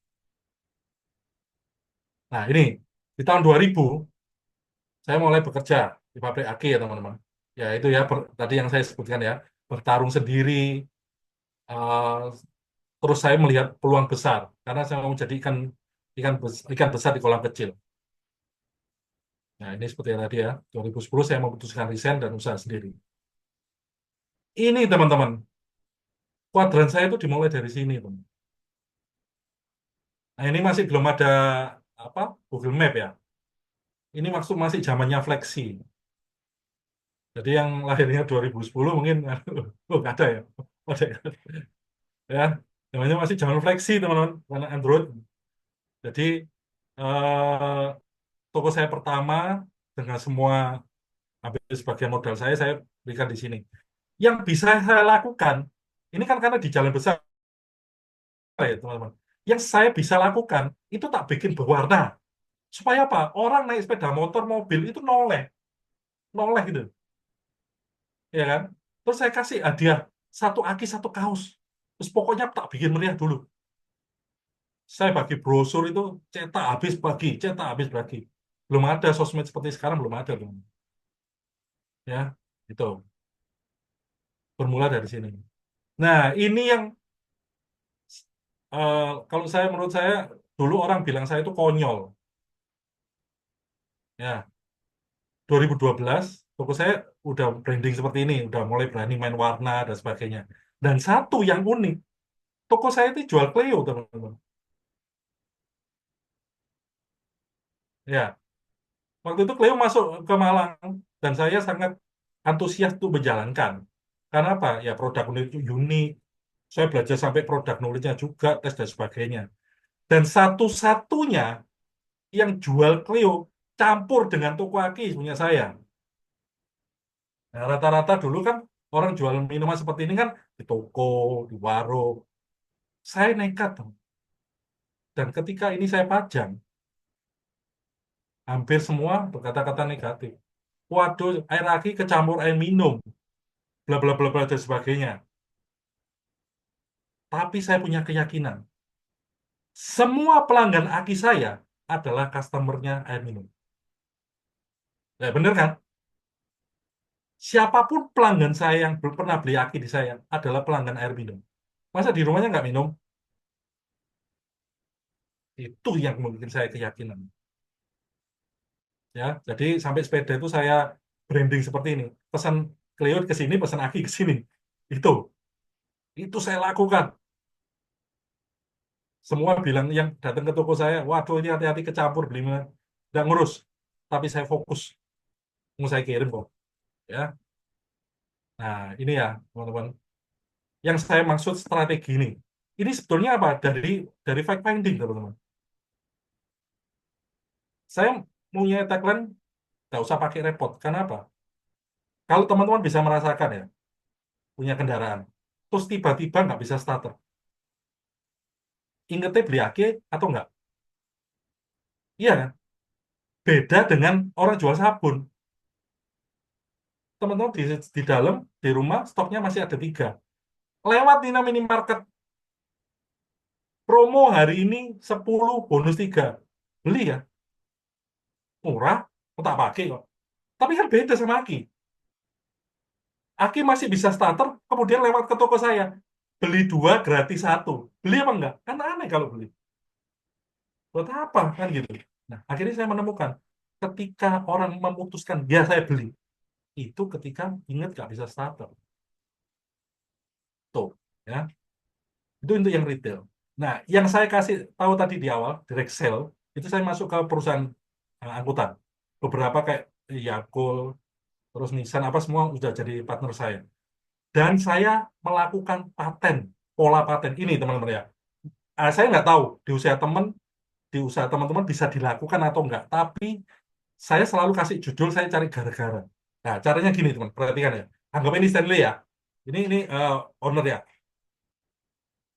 Nah, ini di tahun 2000 saya mulai bekerja di pabrik aki ya teman-teman. Ya itu ya tadi yang saya sebutkan ya, bertarung sendiri. eh, Terus saya melihat peluang besar karena saya mau jadi ikan besar di kolam kecil. Nah ini seperti yang tadi ya, 2010 saya memutuskan resign dan usaha sendiri. Ini teman-teman, kuadran saya itu dimulai dari sini, teman. Nah ini masih belum ada apa Google Map ya. Ini maksud masih zamannya fleksi. Jadi yang lahirnya 2010 mungkin, oh nggak ada ya. Ada ya. Ya, namanya masih zaman fleksi teman-teman, karena Android. Jadi eh, toko saya pertama dengan semua hampir sebagian modal saya berikan di sini. Yang bisa saya lakukan, ini kan karena di jalan besar ya teman-teman. Yang saya bisa lakukan itu tak bikin berwarna. Supaya apa? Orang naik sepeda motor, mobil itu noleh, noleh gitu, ya kan? Terus saya kasih hadiah satu aki satu kaos. Terus pokoknya tak bikin meriah dulu. Saya bagi brosur itu cetak habis bagi. Belum ada sosmed seperti sekarang belum ada, belum. Ya, itu bermula dari sini. Nah, ini yang kalau saya menurut saya dulu orang bilang saya itu konyol. Ya, 2012 toko saya udah branding seperti ini, udah mulai berani main warna dan sebagainya. Dan satu yang unik, toko saya itu jual Cleo, teman-teman. Ya, waktu itu Cleo masuk ke Malang dan saya sangat antusias untuk menjalankan. Karena apa? Ya produk itu unik. Saya belajar sampai produk knowledge-nya juga, tes dan sebagainya. Dan satu-satunya yang jual Cleo campur dengan toko aki punya saya. Nah, rata-rata dulu kan orang jual minuman seperti ini kan di toko, di warung. Saya nekat, Bang. Dan ketika ini saya pajang, hampir semua berkata-kata negatif. Waduh, air aki kecampur air minum, bla bla bla bla dan sebagainya. Tapi saya punya keyakinan, semua pelanggan aki saya adalah customernya air minum. Ya, bener kan? Siapapun pelanggan saya yang belum pernah beli aki di saya adalah pelanggan air minum. Masa di rumahnya nggak minum? Itu yang membuat saya keyakinan. Ya, jadi sampai sepeda itu saya branding seperti ini. Pesan Clio ke sini, pesan aki ke sini. Itu, itu saya lakukan. Semua bilang yang datang ke toko saya, waduh ini hati-hati kecampur beli mana. Nggak ngurus, tapi saya fokus. Mau saya kirim kok. Ya, nah ini ya teman-teman. Yang saya maksud strategi ini. Ini sebetulnya apa? Dari fact finding teman-teman. Saya punya tagline, nggak usah pakai repot. Karena apa? Kalau teman-teman bisa merasakan ya, punya kendaraan. Terus tiba-tiba nggak bisa starter. Ingetnya beli ake atau enggak? Iya kan? Beda dengan orang jual sabun. Teman-teman di dalam, di rumah, stoknya masih ada tiga. Lewat Nina Minimarket, promo hari ini 10 bonus 3. Beli ya, murah, kok tak pakai kok. Tapi kan beda sama Aki. Aki masih bisa starter, kemudian lewat ke toko saya. Beli dua, gratis satu. Beli apa enggak? Kan aneh kalau beli. Buat apa? Kan gitu. Nah, akhirnya saya menemukan, ketika orang memutuskan, ya saya beli. Itu ketika ingat nggak bisa starter. Tuh, ya. Itu untuk yang retail. Nah, yang saya kasih tahu tadi di awal, direct sale, itu saya masuk ke perusahaan angkutan. Beberapa kayak Yakult, terus Nissan, apa semua sudah jadi partner saya. Dan saya melakukan paten, pola paten ini teman-teman ya. Saya nggak tahu di usaha teman-teman bisa dilakukan atau enggak. Tapi saya selalu kasih judul, saya cari gara-gara. Nah, caranya gini teman, perhatikan ya. Anggap ini Stanley ya. Ini owner ya.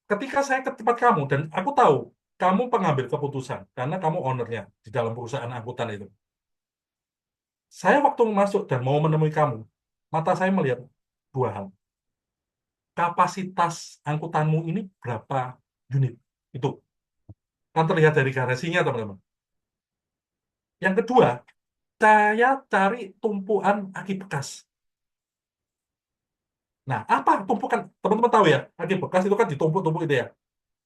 Ketika saya ke tempat kamu dan aku tahu kamu pengambil keputusan karena kamu ownernya di dalam perusahaan angkutan itu. Saya waktu masuk dan mau menemui kamu, mata saya melihat dua hal. kapasitas angkutanmu ini berapa unit. Itu kan terlihat dari garasinya, teman-teman. Yang kedua, saya cari tumpuan aki bekas. Nah, apa tumpukan? Teman-teman tahu ya, aki bekas itu kan ditumpuk-tumpuk itu ya.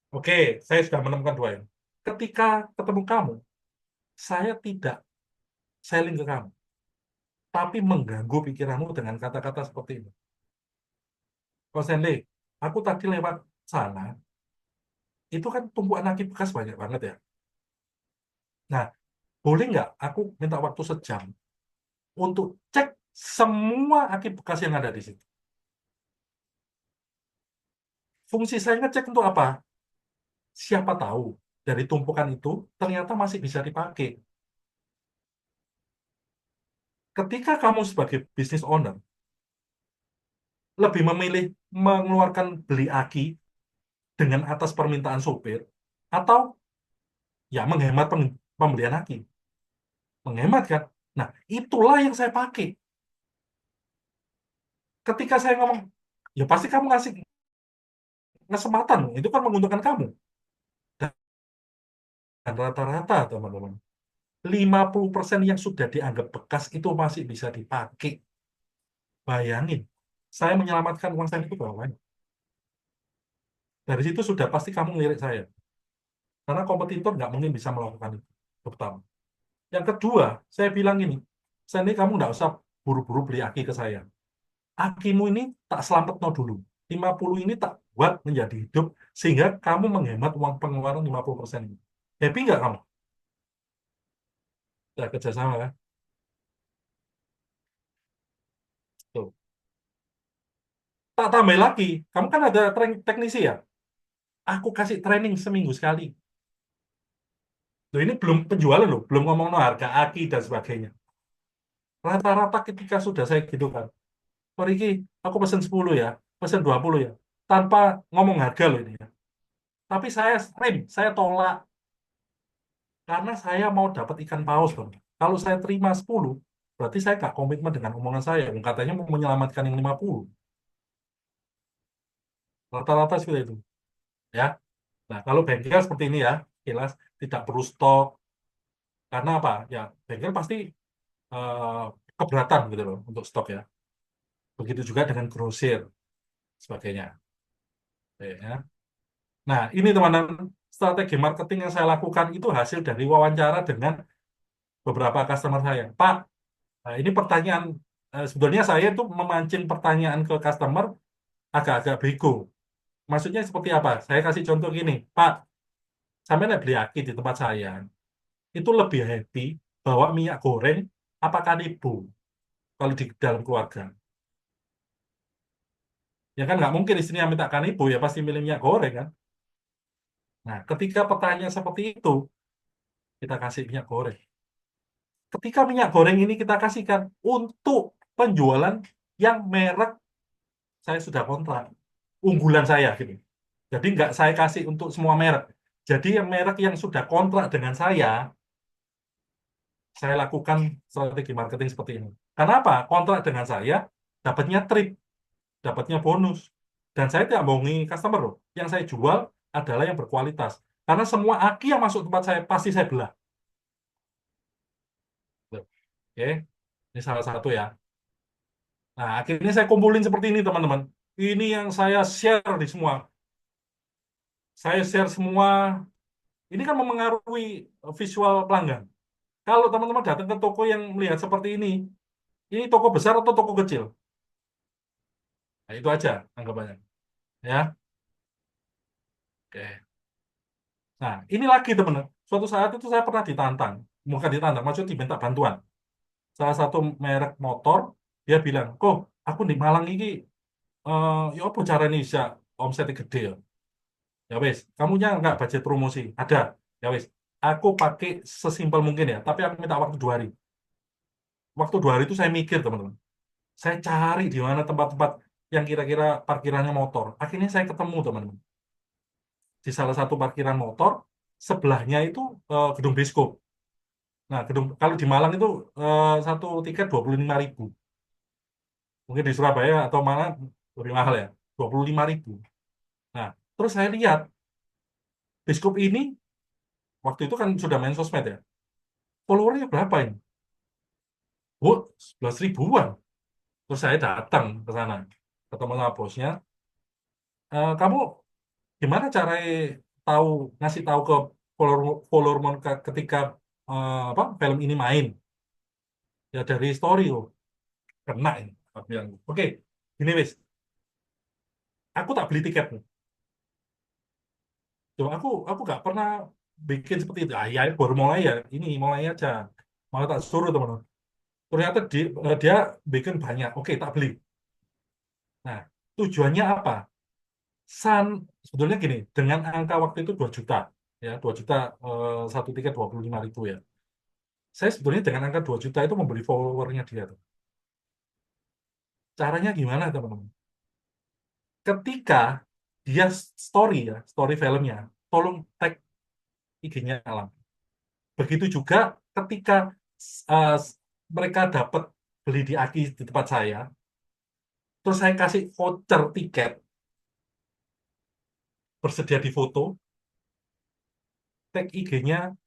Oke, saya sudah menemukan dua ini. Ketika ketemu kamu, saya tidak selling ke kamu, tapi mengganggu pikiranmu dengan kata-kata seperti ini. Ko Stanley, aku tadi lewat sana, itu kan tumpuan aki bekas banyak banget ya. Nah, boleh nggak aku minta waktu sejam untuk cek semua aki bekas yang ada di situ? Fungsi saya ngecek untuk apa? Siapa tahu dari tumpukan itu ternyata masih bisa dipakai. Ketika kamu sebagai business owner lebih memilih mengeluarkan beli aki dengan atas permintaan sopir atau ya menghemat pembelian aki, menghemat kan? Nah, itulah yang saya pakai. Ketika saya ngomong, ya pasti kamu ngasih kesempatan, itu kan menguntungkan kamu. Dan rata-rata, teman-teman, 50% yang sudah dianggap bekas itu masih bisa dipakai. Bayangin, saya menyelamatkan uang saya itu berapa banyak. Dari situ sudah pasti kamu ngelirik saya. Karena kompetitor nggak mungkin bisa melakukan itu. Itu pertama. Yang kedua, saya bilang ini, saya ini kamu nggak usah buru-buru beli aki ke saya. Akimu ini tak selamat dulu. 50 ini tak buat menjadi hidup, sehingga kamu menghemat uang pengeluaran 50% ini. Happy nggak kamu? Ya, kerjasama ya. Tuh. Tak tambah lagi, kamu kan ada teknisi ya? Aku kasih training seminggu sekali. Loh, ini belum penjualan loh, belum ngomong no harga aki dan sebagainya. Rata-rata ketika sudah saya gitu kan, oh Riki, aku pesen 10 ya, pesen 20 ya. Tanpa ngomong harga loh ini ya. Tapi saya rem, saya tolak. Karena saya mau dapat ikan paus, Bang. Kalau saya terima 10, berarti saya nggak komitmen dengan omongan saya. Yang katanya mau menyelamatkan yang 50. Rata-rata seperti itu. Ya. Nah, kalau bengkel seperti ini ya, jelas tidak perlu stok. Karena apa? Ya, bengkel pasti eh, keberatan gitu loh untuk stok ya. Begitu juga dengan grosir sebagainya. Ya. Nah, ini teman-teman, strategi marketing yang saya lakukan itu hasil dari wawancara dengan beberapa customer saya. Pak, nah ini pertanyaan, sebenarnya saya itu memancing pertanyaan ke customer agak-agak bego. Maksudnya seperti apa? Saya kasih contoh gini, Pak, sampai nek beli aki di tempat saya, itu lebih happy bawa minyak goreng apa kanibu kalau di dalam keluarga. Ya kan nggak mungkin istrinya minta kanibu, ya pasti milih minyak goreng kan. Nah, ketika pertanyaan seperti itu, kita kasih minyak goreng. Ketika minyak goreng ini kita kasihkan untuk penjualan yang merek saya sudah kontrak, unggulan saya gitu. Jadi nggak saya kasih untuk semua merek. Jadi yang merek yang sudah kontrak dengan saya lakukan strategi marketing seperti ini. Karena apa? Kontrak dengan saya, dapatnya trip, dapatnya bonus. Dan saya tidak bohongi customer loh. Yang saya jual adalah yang berkualitas. Karena semua aki yang masuk tempat saya pasti saya belah. Oke, ini salah satu ya. Nah, akhirnya saya kumpulin seperti ini, teman-teman. Ini yang saya share di semua. Saya share semua. Ini kan memengaruhi visual pelanggan. Kalau teman-teman datang ke toko yang melihat seperti ini toko besar atau toko kecil? Nah, itu aja anggapannya. Ya, oke. Nah, ini lagi, teman-teman. Suatu saat itu saya pernah ditantang. Bukan ditantang, maksudnya diminta bantuan. Salah satu merek motor, dia bilang, kok aku di Malang ini, ya apa caranya bisa omsetnya gede ya? Ya wes, kamunya nggak budget promosi? Ada. Ya wes, aku pakai sesimpel mungkin ya, tapi aku minta waktu 2 hari. Waktu 2 hari itu saya mikir, teman-teman. Saya cari di mana tempat-tempat yang kira-kira parkirannya motor. Akhirnya saya ketemu, teman-teman. Di salah satu parkiran motor, sebelahnya itu gedung bioskop. Nah, gedung kalau di Malang itu satu tiket 25.000. Mungkin di Surabaya atau mana lebih mahal ya. 25.000. Nah, terus saya lihat Biskop ini waktu itu kan sudah main sosmed ya. Followernya berapa ini? Oh, 11 ribuan. Terus saya datang ke sana, ketemu sama bosnya. Kamu gimana cara tahu ngasih tahu ke follower follower ketika apa film ini main? Ya dari story oh. Kena ini. Aku bilang, oke, gini wis, aku tak beli tiket. Cuma aku nggak pernah bikin seperti itu. Ah, ya baru mulai ya, ini mulai aja. Malah tak suruh teman. Ternyata dia bikin banyak. Oke, tak beli. Nah, tujuannya apa? San sebetulnya gini, dengan angka waktu itu 2 juta, ya 2 juta satu tiket 25.000 ya. Saya sebetulnya dengan angka 2 juta itu membeli followernya dia tuh. Caranya gimana teman-teman? Ketika dia story ya, story filmnya, tolong tag IG-nya Alam. Begitu juga ketika uh, mereka dapat beli di Aki di tempat saya, terus saya kasih voucher tiket, bersedia di foto, tag IG-nya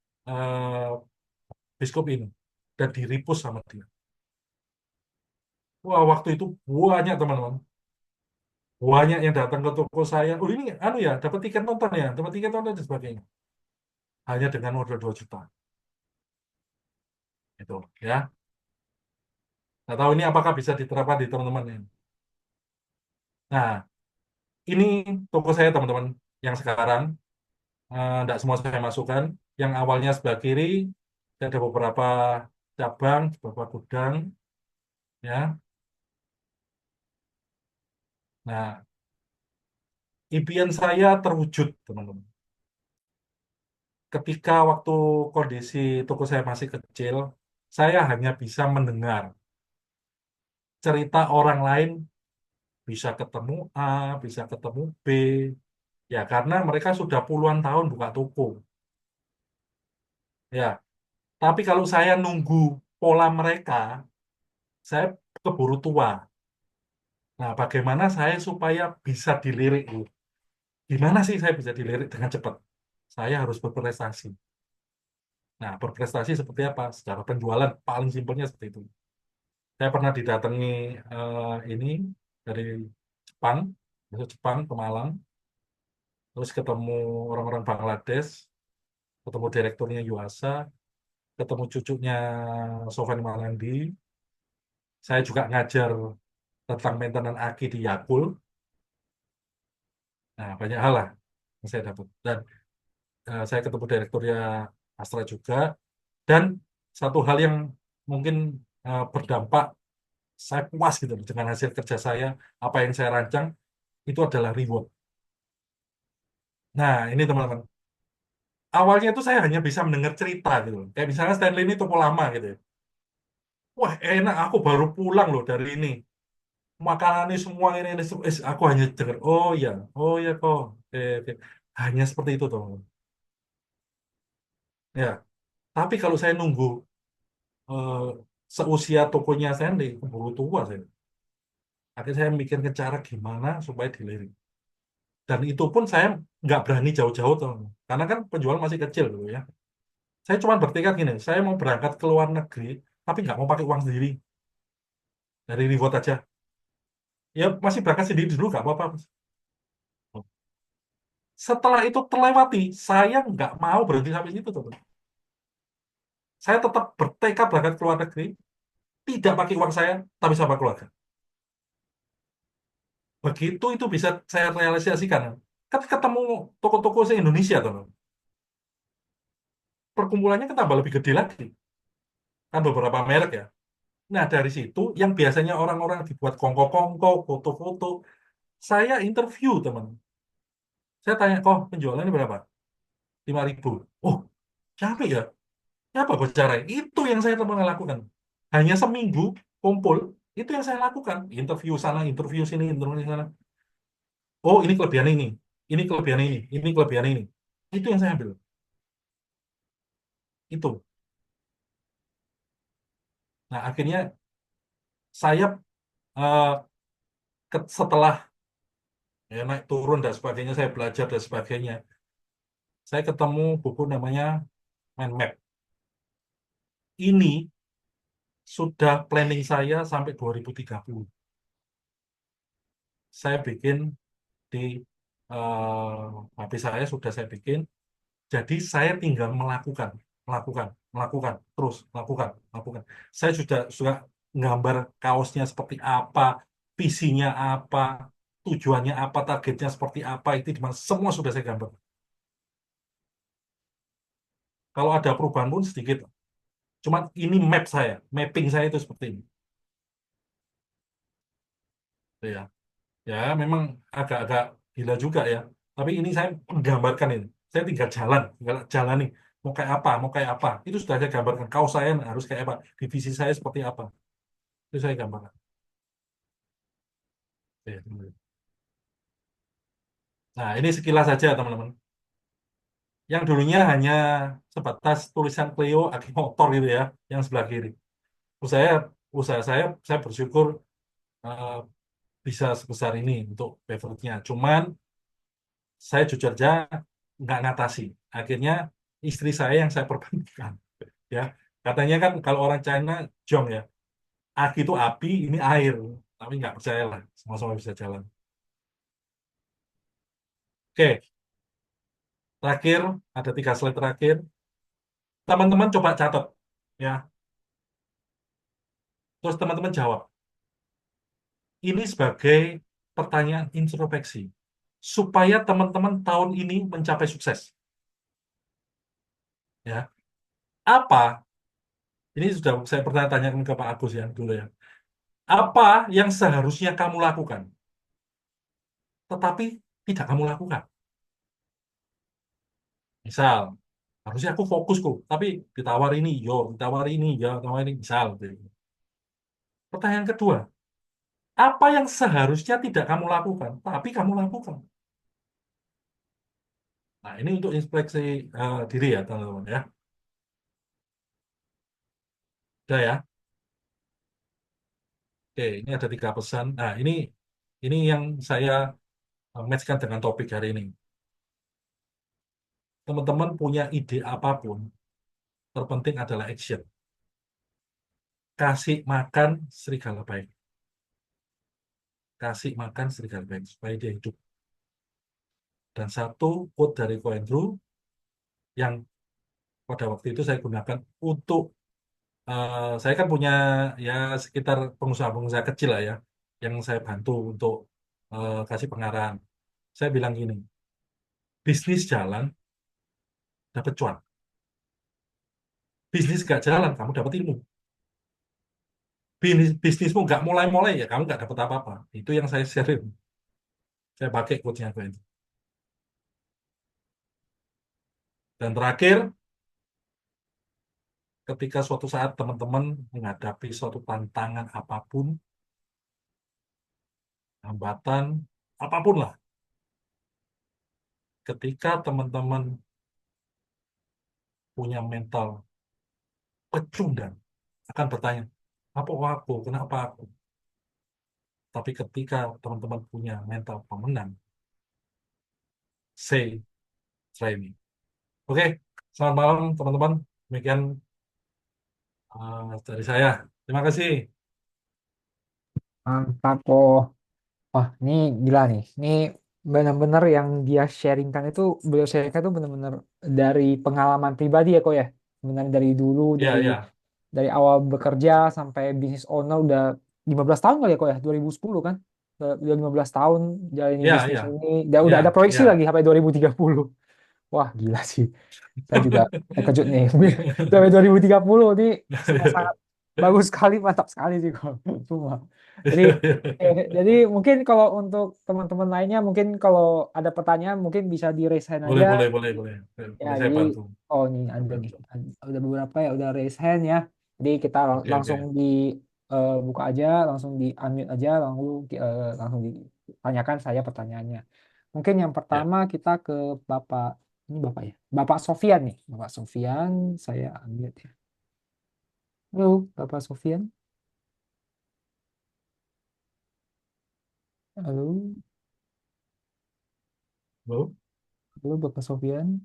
Biskop ini, dan di repost sama dia. Wah, waktu itu banyak teman-teman. Banyak yang datang ke toko saya. Oh ini, anu ya, dapat tiket nonton ya, dapat tiket nonton dan sebagainya. Hanya dengan modal 2 juta. Itu ya. Nggak tahu ini apakah bisa diterapkan di teman-teman ini. Nah, ini toko saya teman-teman yang sekarang. Tidak semua saya masukkan. Yang awalnya sebelah kiri, ada beberapa cabang, beberapa gudang. Ya. Nah, impian saya terwujud, teman-teman. Ketika waktu kondisi toko saya masih kecil, saya hanya bisa mendengar cerita orang lain bisa ketemu A, bisa ketemu B, ya karena mereka sudah puluhan tahun buka toko. Ya, tapi kalau saya nunggu pola mereka, saya keburu tua. Nah, bagaimana saya supaya bisa dilirik? Gimana sih saya bisa dilirik dengan cepat? Saya harus berprestasi. Nah, berprestasi seperti apa? Secara penjualan paling simpelnya seperti itu. Saya pernah didatangi ini dari Jepang, masuk Jepang ke Malang, terus ketemu orang-orang Bangladesh, ketemu direkturnya Yuasa, ketemu cucunya Sofyan Malandi. Saya juga ngajar tentang maintenance aki di Yakul. Nah, banyak hal lah yang saya dapat. Dan saya ketemu direkturnya Astra juga. Dan satu hal yang mungkin berdampak, saya puas gitu loh dengan hasil kerja saya, apa yang saya rancang, itu adalah reward. Nah, ini teman-teman. Awalnya itu saya hanya bisa mendengar cerita gitu loh. Kayak misalnya Stanley ini toko lama gitu ya. Wah, enak, aku baru pulang loh dari ini. Makanan ini semua ini aku hanya dengar, oh ya kok. Oke. Hanya seperti itu teman-teman. Ya, tapi kalau saya nunggu eh, seusia tokonya Stanley, keburu tua saya. Akhirnya saya mikir ke cara gimana supaya dilirik. Dan itu pun saya nggak berani jauh-jauh tuh. Karena kan penjual masih kecil dulu ya. Saya cuma bertekad gini, saya mau berangkat ke luar negeri, tapi nggak mau pakai uang sendiri. Dari reward aja. Ya masih berangkat sendiri dulu nggak apa-apa. Mas. Setelah itu terlewati, saya nggak mau berhenti sampai situ tuh. Saya tetap bertekad berangkat ke luar negeri, tidak pakai uang saya, tapi sama keluarga. Begitu itu bisa saya realisasikan. Kan ketemu toko-toko se-Indonesia tuh. Perkumpulannya kan tambah lebih gede lagi. Kan beberapa merek ya. Nah, dari situ yang biasanya orang-orang dibuat kongko-kongko, foto-foto, saya interview teman. Saya tanya, kok penjualannya berapa? 5.000. Oh, capek ya? Ya apa bos cara? Itu yang saya pernah lakukan. Hanya seminggu kumpul, itu yang saya lakukan. Interview sana, interview sini, interview sana. Oh, ini kelebihan ini kelebihan ini kelebihan ini. Itu yang saya ambil. Itu. Nah, akhirnya, saya, setelah, ya naik turun dan sebagainya, saya belajar dan sebagainya. Saya ketemu buku namanya Mind Map. Ini sudah planning saya sampai 2030. Saya bikin di HP saya sudah saya bikin. Jadi saya tinggal melakukan, melakukan, melakukan, terus melakukan, melakukan. Saya sudah suka nggambar kaosnya seperti apa, visinya apa, tujuannya apa, targetnya seperti apa, itu di mana semua sudah saya gambar. Kalau ada perubahan pun sedikit. Cuman ini map saya, mapping saya itu seperti ini. Ya, ya memang agak-agak gila juga ya. Tapi ini saya menggambarkan ini. Saya tinggal jalan, tinggal jalan nih. Mau kayak apa, mau kayak apa. Itu sudah saya gambarkan. Kaos saya harus kayak apa, divisi saya seperti apa. Itu saya gambarkan. Ya, nah, ini sekilas saja teman-teman. Yang dulunya hanya sebatas tulisan Clio aki motor gitu ya, yang sebelah kiri. Usaha usaha saya bersyukur eh, bisa sebesar ini untuk favorite-nya. Cuman saya jujur aja nggak ngatasi. Akhirnya istri saya yang saya perbantukan. Ya, katanya kan kalau orang China jong ya, aki itu api, ini air. Tapi nggak percaya lah, sama-sama bisa jalan. Oke, terakhir ada 3 slide terakhir. Teman-teman coba catat ya. Terus teman-teman jawab. Ini sebagai pertanyaan introspeksi supaya teman-teman tahun ini mencapai sukses. Ya, apa? Ini sudah saya pernah tanyakan ke Pak Agus ya dulu ya. Apa yang seharusnya kamu lakukan, tetapi tidak kamu lakukan? Misal, harusnya aku fokusku, tapi ditawar ini, yo, ditawar ini, ya, ditawar ini, misal. Gitu. Pertanyaan kedua, apa yang seharusnya tidak kamu lakukan, tapi kamu lakukan? Nah, ini untuk introspeksi diri ya, teman-teman ya. Udah ya. Oke, ini ada 3 pesan. Nah, ini yang saya matchkan dengan topik hari ini. Teman-teman punya ide apapun, terpenting adalah action. Kasih makan serigala baik. Kasih makan serigala baik supaya dia hidup. Dan satu quote dari Koen Ru yang pada waktu itu saya gunakan untuk saya kan punya ya sekitar pengusaha-pengusaha kecil lah ya yang saya bantu untuk kasih pengarahan. Saya bilang gini, bisnis jalan dapat cuan. Bisnis gak jalan, kamu dapat ilmu. Bisnismu nggak mulai-mulai ya kamu nggak dapat apa-apa. Itu yang saya share. Saya pakai quotes-nya itu. Dan terakhir, ketika suatu saat teman-teman menghadapi suatu tantangan apapun, hambatan, apapun lah, ketika teman-teman punya mental pecundang, akan bertanya, apa aku, kenapa aku? Tapi ketika teman-teman punya mental pemenang, say, try me. Oke, selamat malam teman-teman. Demikian dari saya. Terima kasih. Mantap kok. Wah, ini gila nih. Ini benar-benar yang dia sharingkan itu, beliau sharingkan itu benar-benar dari pengalaman pribadi ya kok ya. Sebenarnya dari dulu, Ya, ya, dari awal bekerja sampai bisnis owner udah 15 tahun kali ya kok ya. 2010 kan. Udah 15 tahun jalanin ya, bisnis ya, ini. Udah ada ya, proyeksi lagi ya. sampai 2030. Wah, gila sih. Saya juga terkejut nih. Sampai 2030 ini sangat bagus sekali, mantap sekali sih kalau semua. Jadi jadi mungkin kalau untuk teman-teman lainnya mungkin kalau ada pertanyaan mungkin bisa di raise hand Boleh, aja. boleh, boleh, boleh. Ya, Boleh saya jadi bantu. oh ini Saya ada nih. bantu. Udah beberapa ya udah raise hand ya. Jadi kita Oke, langsung oke. di buka aja, langsung di unmute aja, langsung ditanyakan saya pertanyaannya. Mungkin yang Ya, pertama kita ke Bapak, ini Bapak ya, Bapak Sofian nih. Bapak Sofian, saya unmute ya. Halo, Bapak Sofian. Halo. Belum, Halo Bapak Sofian.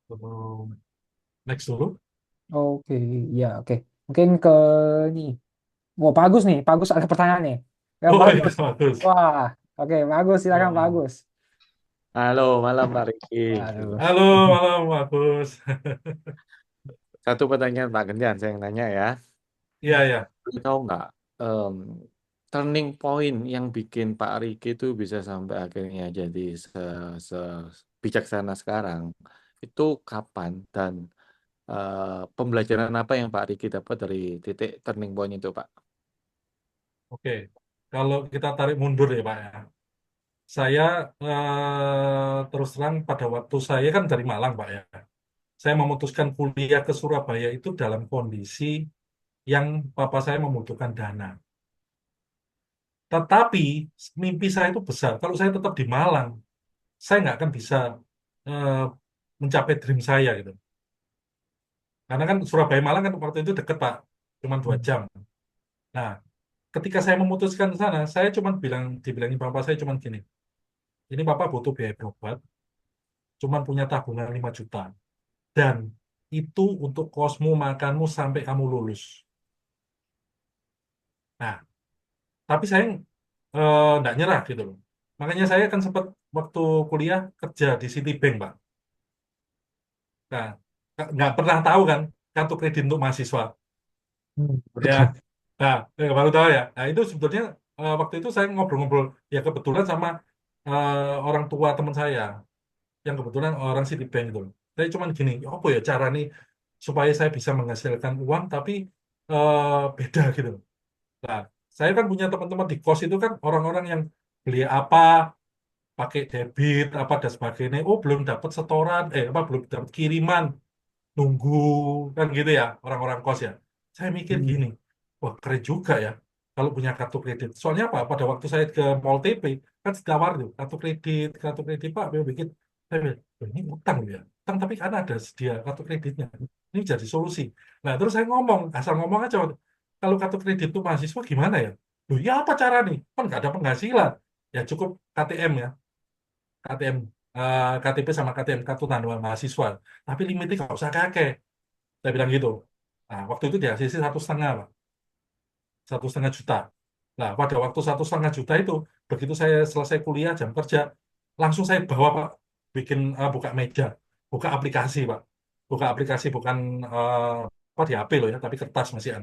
belum. Next dulu. Oke, ya oke. Mungkin ke ini. Wah, bagus nih. Bagus ada pertanyaan nih. Yang Oh iya, bagus. bagus. Wah, oke, bagus. Silakan Oh. bagus. Halo, malam Pak Riki. Waduh. Halo, malam, bagus. Satu pertanyaan Pak Gendian, saya yang nanya ya. Iya, ya. Lu tahu nggak em, turning point yang bikin Pak Riki itu bisa sampai akhirnya jadi se bijaksana sekarang? Itu kapan dan pembelajaran apa yang Pak Riki dapat dari titik turning point itu, Pak? Oke. Kalau kita tarik mundur ya, Pak ya. Saya terus terang pada waktu saya kan dari Malang, Pak ya. Saya memutuskan kuliah ke Surabaya itu dalam kondisi yang papa saya membutuhkan dana. Tetapi mimpi saya itu besar. Kalau saya tetap di Malang, saya nggak akan bisa eh, mencapai dream saya gitu. Karena kan Surabaya Malang kan waktu itu deket Pak, cuma 2 jam. Nah, ketika saya memutuskan ke sana, saya cuma dibilangin papa saya cuma gini, ini papa butuh biaya berobat, cuma punya tabungan 5 juta. Dan itu untuk kosmu, makanmu sampai kamu lulus. Nah, tapi saya nggak nyerah gitu loh. Makanya saya kan sempat waktu kuliah kerja di Citibank, Pak. Nah, nggak pernah tahu kan kartu kredit untuk mahasiswa. Baru Ya, tahu. nah, baru tahu ya. Nah, itu sebetulnya waktu itu saya ngobrol-ngobrol ya kebetulan sama eh, orang tua teman saya yang kebetulan orang Citibank itu. Saya cuman gini, apa ya cara nih supaya saya bisa menghasilkan uang tapi beda gitu. Nah, saya kan punya teman-teman di kos itu kan orang-orang yang beli apa pakai debit apa dan sebagainya. Oh, belum dapat setoran, apa belum dapat kiriman, nunggu kan gitu ya orang-orang kos ya. Saya mikir Hmm. gini, wah keren juga ya kalau punya kartu kredit. Soalnya apa? Pada waktu saya ke Mall TP kan ditawar tuh kartu kredit Pak, mau bikin. Saya bilang, "Loh, ini utang ya, utang tapi kan ada sedia kartu kreditnya. Ini jadi solusi." Nah terus saya ngomong, asal ngomong aja, kalau kartu kredit itu mahasiswa gimana ya? Loh ya apa cara nih? Kan nggak ada penghasilan. Ya cukup KTM ya, KTM, KTP sama KTM kartu tanda mahasiswa. Tapi limitnya nggak usah kakek. Saya bilang gitu. Nah, waktu itu dia sisi 1,5, Pak. 1,5 juta. Nah, pada waktu 1,5 juta itu, begitu saya selesai kuliah jam kerja, langsung saya bawa Pak, bikin buka meja, buka aplikasi Pak, buka aplikasi bukan apa di HP loh ya, tapi kertas masih.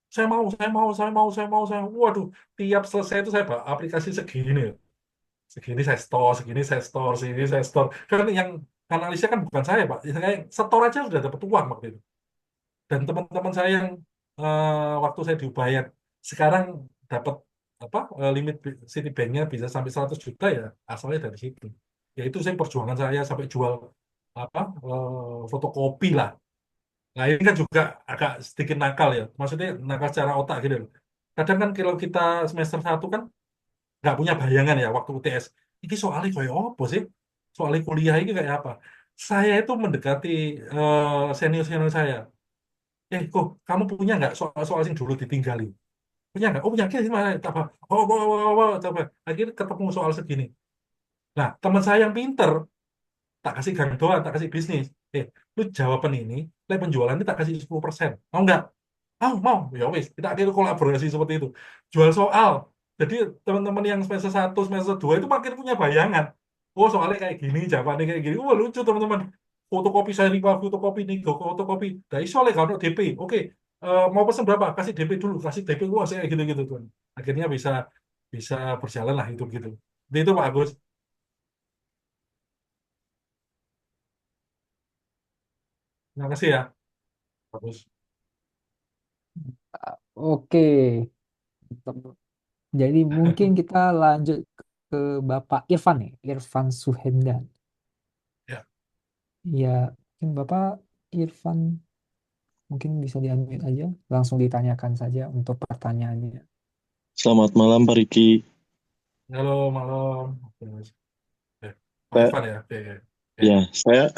Saya mau, saya mau, saya mau, saya mau, saya. Waduh, tiap selesai itu saya bawa aplikasi segini, segini saya store, segini saya store, segini saya store. Kan yang analisnya kan bukan saya Pak, saya store aja sudah dapat uang waktu itu. Dan teman-teman saya yang waktu saya diupayakan sekarang dapat apa limit Citibank-nya bisa sampai 100 juta ya asalnya dari situ. Ya itu saya perjuangan saya sampai jual apa fotokopi lah. Nah ini kan juga agak sedikit nakal ya, maksudnya nakal secara otak gitu loh. Kadang kan kalau kita semester 1 kan nggak punya bayangan ya waktu UTS. Ini soalnya kayak apa sih? Soalnya kuliah ini kayak apa? Saya itu mendekati senior-senior saya. Kok kamu punya nggak soal-soal yang dulu ditinggali? Punya nggak? Oh, punya. Ini mana? Apa? Oh, coba. Akhirnya ketemu soal segini. Nah, teman saya yang pinter, tak kasih gang doang, tak kasih bisnis. Lu jawaban ini, penjualan ini tak kasih 10%. Mau nggak? Mau. Ya wis, kita akhirnya kolaborasi seperti itu. Jual soal. Jadi teman-teman yang semester 1, semester 2 itu makin punya bayangan. Oh, soalnya kayak gini, jawabannya kayak gini. Wah, lucu teman-teman. Fotokopi saya riba, fotokopi nih, fotokopi. Nah, iso oleh kalau DP. Oke, mau pesen berapa? Kasih DP dulu, kasih DP. Wah, saya gitu-gitu tuh. Akhirnya bisa bisa berjalan lah hidup gitu. Itu Pak Agus. Terima kasih ya, Pak Agus. Oke. Jadi mungkin kita lanjut ke Bapak Irfan nih, Irfan Suhendan. Ya, Ya, mungkin Bapak Irfan mungkin bisa di-unmute aja, langsung ditanyakan saja untuk pertanyaannya. Selamat malam Pak Riki. halo malam. Oke, Mas. Pak Saya, Irfan ya. Oke, oke. Oke. ya,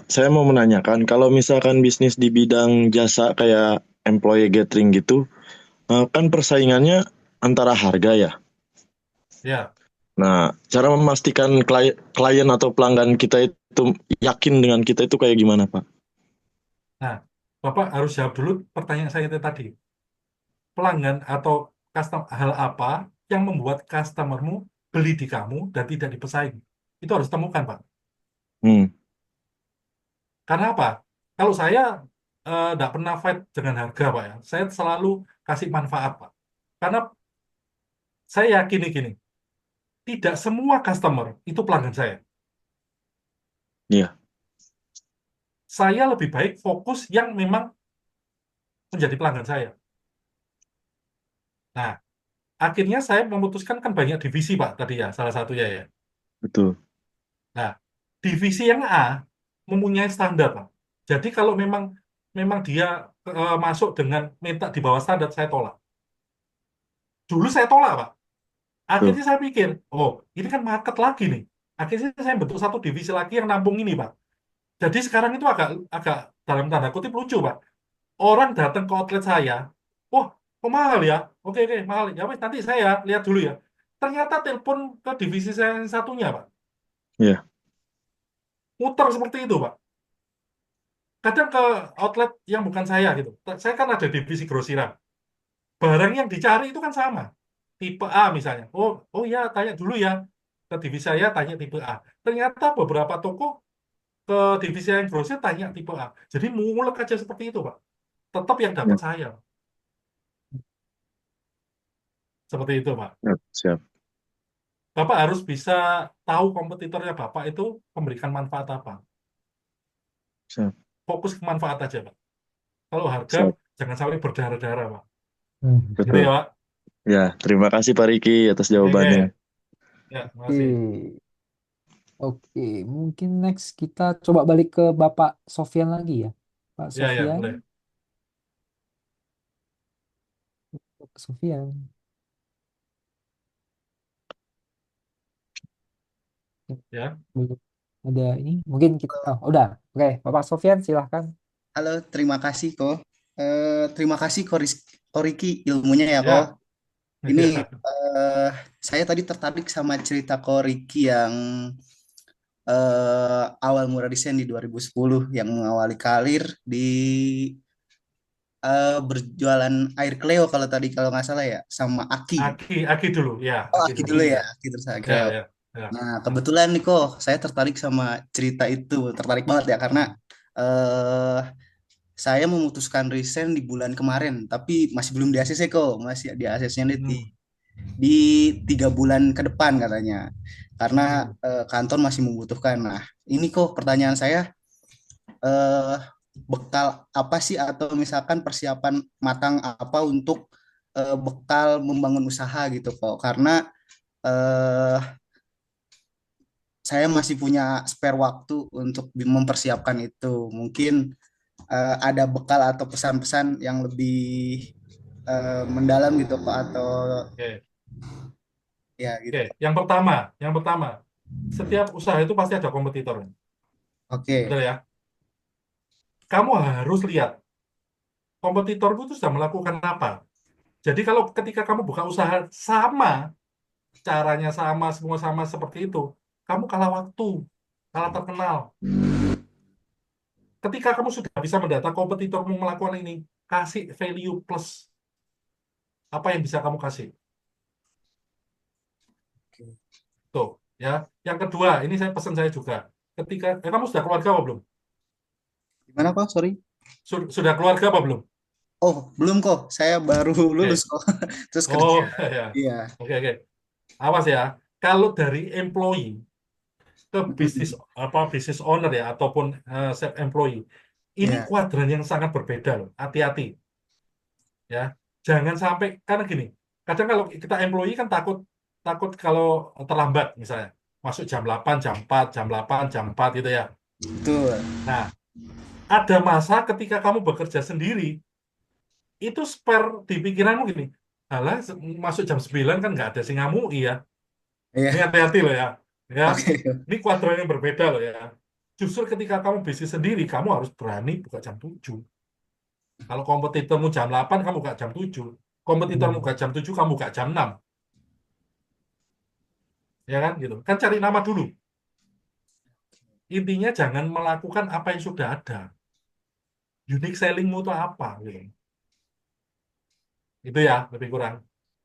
saya mau menanyakan kalau misalkan bisnis di bidang jasa kayak employee gathering gitu, kan persaingannya antara harga ya. Ya, Nah, cara memastikan klien atau pelanggan kita itu yakin dengan kita itu kayak gimana, Pak? Nah, Bapak harus jawab dulu pertanyaan saya itu tadi. Pelanggan atau hal apa yang membuat customermu beli di kamu dan tidak dipesaing? Itu harus temukan, Pak. Hmm, Karena apa? Kalau saya tidak pernah fight dengan harga, Pak ya. Saya selalu kasih manfaat, Pak. Karena saya yakin gini, tidak semua customer itu pelanggan saya. iya, Saya lebih baik fokus yang memang menjadi pelanggan saya. Nah, akhirnya saya memutuskan kan banyak divisi, Pak, tadi ya, salah satunya ya. betul. Nah, divisi yang A mempunyai standar, Pak. Jadi kalau memang memang dia masuk dengan minta di bawah standar, saya tolak. Dulu saya tolak, Pak. Betul. Akhirnya saya pikir, oh, ini kan market lagi nih. Akhirnya saya bentuk satu divisi lagi yang nampung ini, Pak. Jadi sekarang itu agak agak dalam tanda kutip lucu, Pak. Orang datang ke outlet saya, wah, kok mahal ya? Oke, oke, mahal. Ya wes, nanti saya lihat dulu ya. Ternyata telepon ke divisi saya yang satunya, Pak. Iya, Muter seperti itu, Pak. Kadang ke outlet yang bukan saya gitu. Saya kan ada divisi grosiran. Barang yang dicari itu kan sama. Tipe A misalnya. Oh, oh ya, tanya dulu ya. Ke divisi saya tanya tipe A. Ternyata beberapa toko ke divisi yang grosir tanya tipe A. Jadi mulek aja seperti itu, Pak. Tetap yang dapat iya, saya. Seperti itu, Pak. siap, siap, Bapak harus bisa tahu kompetitornya Bapak itu memberikan manfaat apa. siap, Fokus ke manfaat aja, Pak. Kalau harga, siap. jangan sampai berdarah-darah, Pak. Gitu Betul. ya, Pak. Ya, terima kasih Pak Riki atas jawabannya. Oke. Ya, terima kasih. Oke, oke. Mungkin next kita coba balik ke Bapak Sofyan lagi ya. Pak Ya, ya, Sofyan, boleh. Pak Sofyan. Ya, Belum ada ini. Mungkin kita, oh, udah. Oke, Bapak Sofyan silahkan. Halo, terima kasih kok. Terima kasih Koriki ilmunya ya kok. ya, Ini ya. eh, saya tadi tertarik sama cerita Koriki yang awal mula desain di 2010 yang mengawali karir di berjualan air Cleo kalau tadi kalau nggak salah ya sama Aki. Aki dulu, ya, Oh, Aki Aki dulu. dulu ya, Ya, Aki terus air ya, Cleo. ya, ya. Nah, kebetulan nih kok saya tertarik sama cerita itu, tertarik banget ya karena eh saya memutuskan resign di bulan kemarin, tapi masih belum di ACC kok, masih di ACC-nya Hmm, di 3 bulan ke depan katanya, karena hmm. kantor masih membutuhkan. Nah, ini kok pertanyaan saya, eh, bekal apa sih atau misalkan persiapan matang apa untuk bekal membangun usaha gitu kok, karena eh, saya masih punya spare waktu untuk mempersiapkan itu. Mungkin ada bekal atau pesan-pesan yang lebih mendalam gitu Pak atau Oke, ya gitu oke. Pak. Yang pertama, setiap usaha itu pasti ada kompetitor. Oke. Betul ya? Kamu harus lihat kompetitormu itu sudah melakukan apa. Jadi kalau ketika kamu buka usaha sama, caranya sama, semua sama seperti itu, kamu kalah waktu, kalah terkenal. Ketika kamu sudah bisa mendata kompetitormu melakukan ini, kasih value plus apa yang bisa kamu kasih. Tuh, ya. Yang kedua, ini saya pesan saya juga. Ketika kamu sudah keluarga apa belum? Gimana kok? Sorry. Sudah keluarga apa belum? Oh, belum kok. Saya baru lulus Oke. kok. Terus Oh, kerja. ya. Iya. Oke, oke. Awas ya. Kalau dari employee ke bisnis apa bisnis owner ya ataupun self employee, ini Iya. kuadran yang sangat berbeda loh. Hati-hati ya. Jangan sampai karena gini. Kadang kalau kita employee kan takut takut kalau terlambat misalnya. Masuk jam 8, jam 4, jam 8, jam 4 gitu ya. Betul. Nah, ada masa ketika kamu bekerja sendiri, itu spare di pikiranmu gini. Alah, masuk jam 9 kan nggak ada singamui ya. Ini Iya. hati-hati loh ya. Ya, Oke. ini kuadran yang berbeda loh ya. Justru ketika kamu bisnis sendiri, kamu harus berani buka jam 7. Kalau kompetitormu jam 8, kamu buka jam 7. Kompetitormu buka jam 7, kamu buka jam 6. ya kan gitu. Kan cari nama dulu. Intinya jangan melakukan apa yang sudah ada. Unique sellingmu itu apa gitu. Itu ya lebih kurang.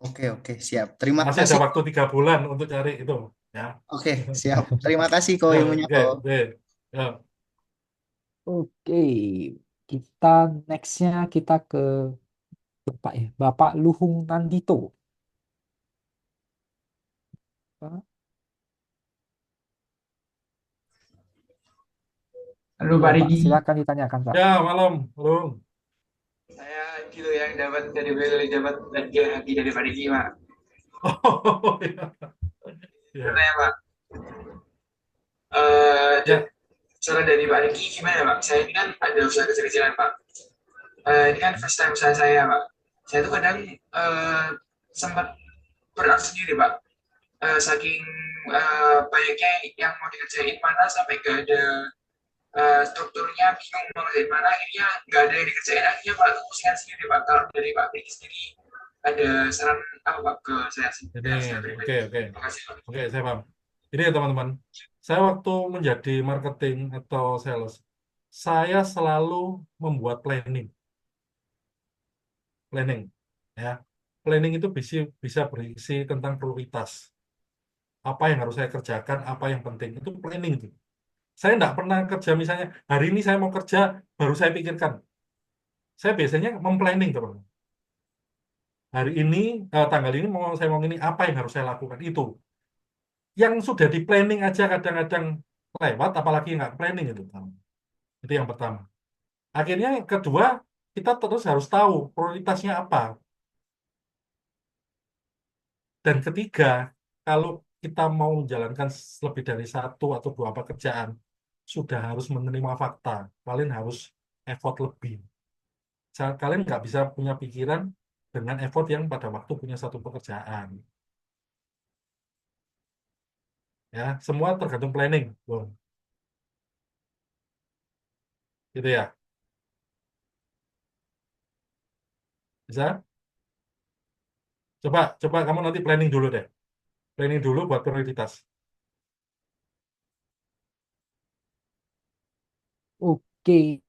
Oke, oke, siap. Terima Masih ada kasih. waktu 3 bulan untuk cari itu ya. Oke, siap. Terima kasih kok Ya, ilmunya oke, kok. oke. Ya, Oke, kita nextnya kita ke Bapak ya, Bapak Luhung Nandito. Pak, Halo ya Pak Pak, Riki, silakan ditanyakan Pak. ya malam, Bung. saya gitu yang dapat lagi dari Pak Riki Pak. Oh, ya, ya, Sebenarnya Pak, ya, saran dari Pak Riki gimana Pak? Saya ini kan ada usaha kecil-kecilan Pak. Ini kan first time usaha saya Pak. Saya tuh kadang sempat berat sendiri Pak. Saking banyaknya yang mau dikerjain mana sampai gak ada strukturnya, bingung mau dari mana, akhirnya nggak ada yang dikerjain, akhirnya Pak kepusingan sendiri Pak. Kalau dari Pak Riki sendiri ada saran apa Pak ke saya ini, dengan saya pribadi? oke, oke, Terima kasih Pak. oke, saya paham. Ini ya teman-teman, saya waktu menjadi marketing atau sales, saya selalu membuat planning, planning, ya. Planning itu bisa berisi tentang prioritas. Apa yang harus saya kerjakan, apa yang penting, itu planning itu. Saya tidak pernah kerja misalnya, hari ini saya mau kerja, baru saya pikirkan. Saya biasanya memplanning, teman. Hari ini, tanggal ini saya mau ini, apa yang harus saya lakukan, itu. Yang sudah di planning aja kadang-kadang lewat, apalagi nggak planning itu. Itu yang pertama. Akhirnya yang kedua, kita terus harus tahu prioritasnya apa. Dan ketiga, kalau kita mau menjalankan lebih dari satu atau dua pekerjaan, sudah harus menerima fakta. Kalian harus effort lebih. Kalian nggak bisa punya pikiran dengan effort yang pada waktu punya satu pekerjaan. Ya, semua tergantung planning, Bung. Gitu ya. Bisa? Coba kamu nanti planning dulu deh. Planning dulu buat prioritas. Oke,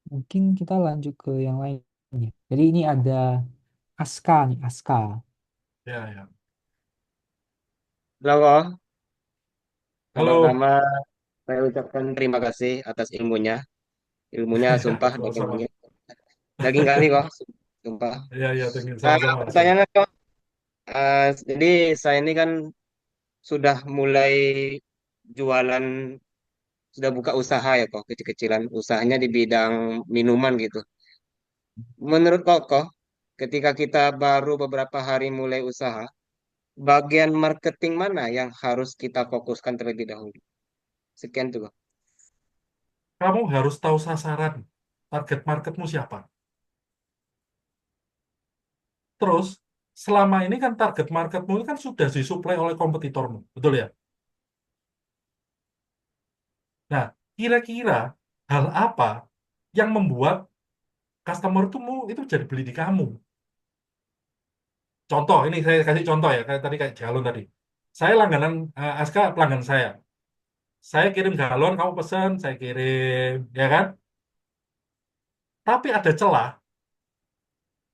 mungkin kita lanjut ke yang lainnya. Jadi ini ada Aska nih, Aska. Ya, ya. Halo, kok. Halo. Pertama-tama saya ucapkan terima kasih atas ilmunya. Ilmunya Ya, sumpah sama-sama. daging kali kok, sumpah. Ya, ya, sama-sama. Sama. Pertanyaannya kok, jadi saya ini kan sudah mulai jualan, sudah buka usaha ya kok, kecil-kecilan. Usahanya di bidang minuman gitu. Menurut kok, ketika kita baru beberapa hari mulai usaha, bagian marketing mana yang harus kita fokuskan terlebih dahulu? Sekian tuh, kok. Kamu harus tahu sasaran, target marketmu siapa. Terus, selama ini kan target marketmu kan sudah disuplai oleh kompetitormu, betul ya? Nah, kira-kira hal apa yang membuat customer itu jadi beli di kamu? Contoh, ini saya kasih contoh ya, kayak tadi kayak galon tadi. Saya langganan, Aska pelanggan saya. Saya kirim galon, kamu pesan, saya kirim, ya kan? Tapi ada celah,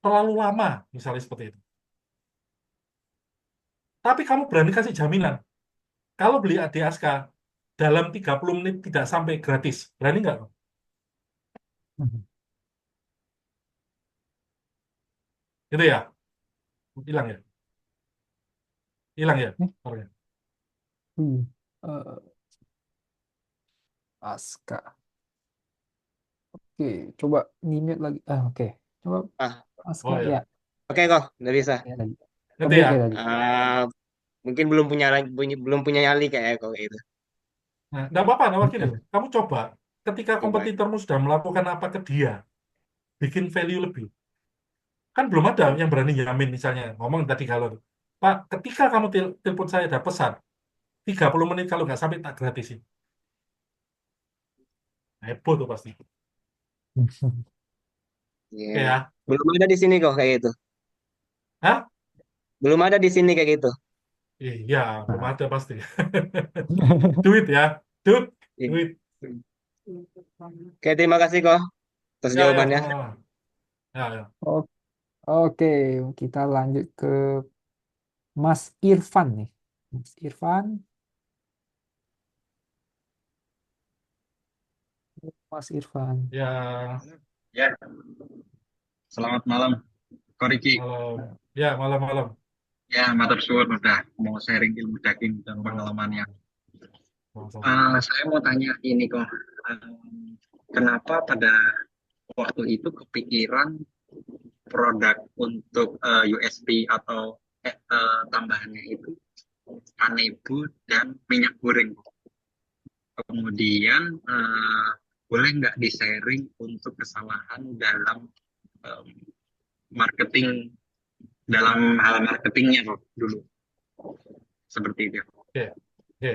terlalu lama, misalnya seperti itu. Tapi kamu berani kasih jaminan. Kalau beli di Aska, dalam 30 menit tidak sampai gratis. Berani nggak? Itu ya? Hilang ya? Hilang ya? Eh, Orangnya. eh, Aska. Oke, coba di-mute lagi. Oke. Coba Ah, Aska, Oh ya. ya. oke kok, udah bisa. Ya tadi. Ngerti Oke, ya? oke tadi. Mungkin belum punya nyali kayak kok gitu. Nah, nggak apa-apa, nggak apa-apa gini loh. Kamu coba, ketika Coba. kompetitormu sudah melakukan apa ke dia, bikin value lebih. Kan belum ada yang berani jamin, misalnya, ngomong tadi kalau, Pak, ketika kamu telepon saya ada pesan, 30 menit kalau nggak sampai tak gratisin. Heboh tuh pasti. Iya. Oke ya. Belum ada di sini kok kayak gitu. Hah? Belum ada di sini kayak gitu. Iya, belum Nah, ada pasti. Duit ya, duit, Iya. duit. Oke, terima kasih kok atas Ya, ya, jawabannya. sama-sama. Ya, ya. o- oke, kita lanjut ke Mas Irfan nih. Mas Irfan, Mas Irfan. Ya, Ya, selamat malam, Ko Riki. malam. Ya, malam-malam. Ya, matur suwun udah mau sharing ilmu daging dan Oh, pengalamannya. sama-sama. Saya mau tanya ini kok, kenapa pada waktu itu kepikiran produk untuk USB atau tambahannya itu kanebo dan minyak goreng. Kemudian boleh nggak di-sharing untuk kesalahan dalam em, marketing dalam hal marketingnya kok dulu seperti itu. Oke, oke.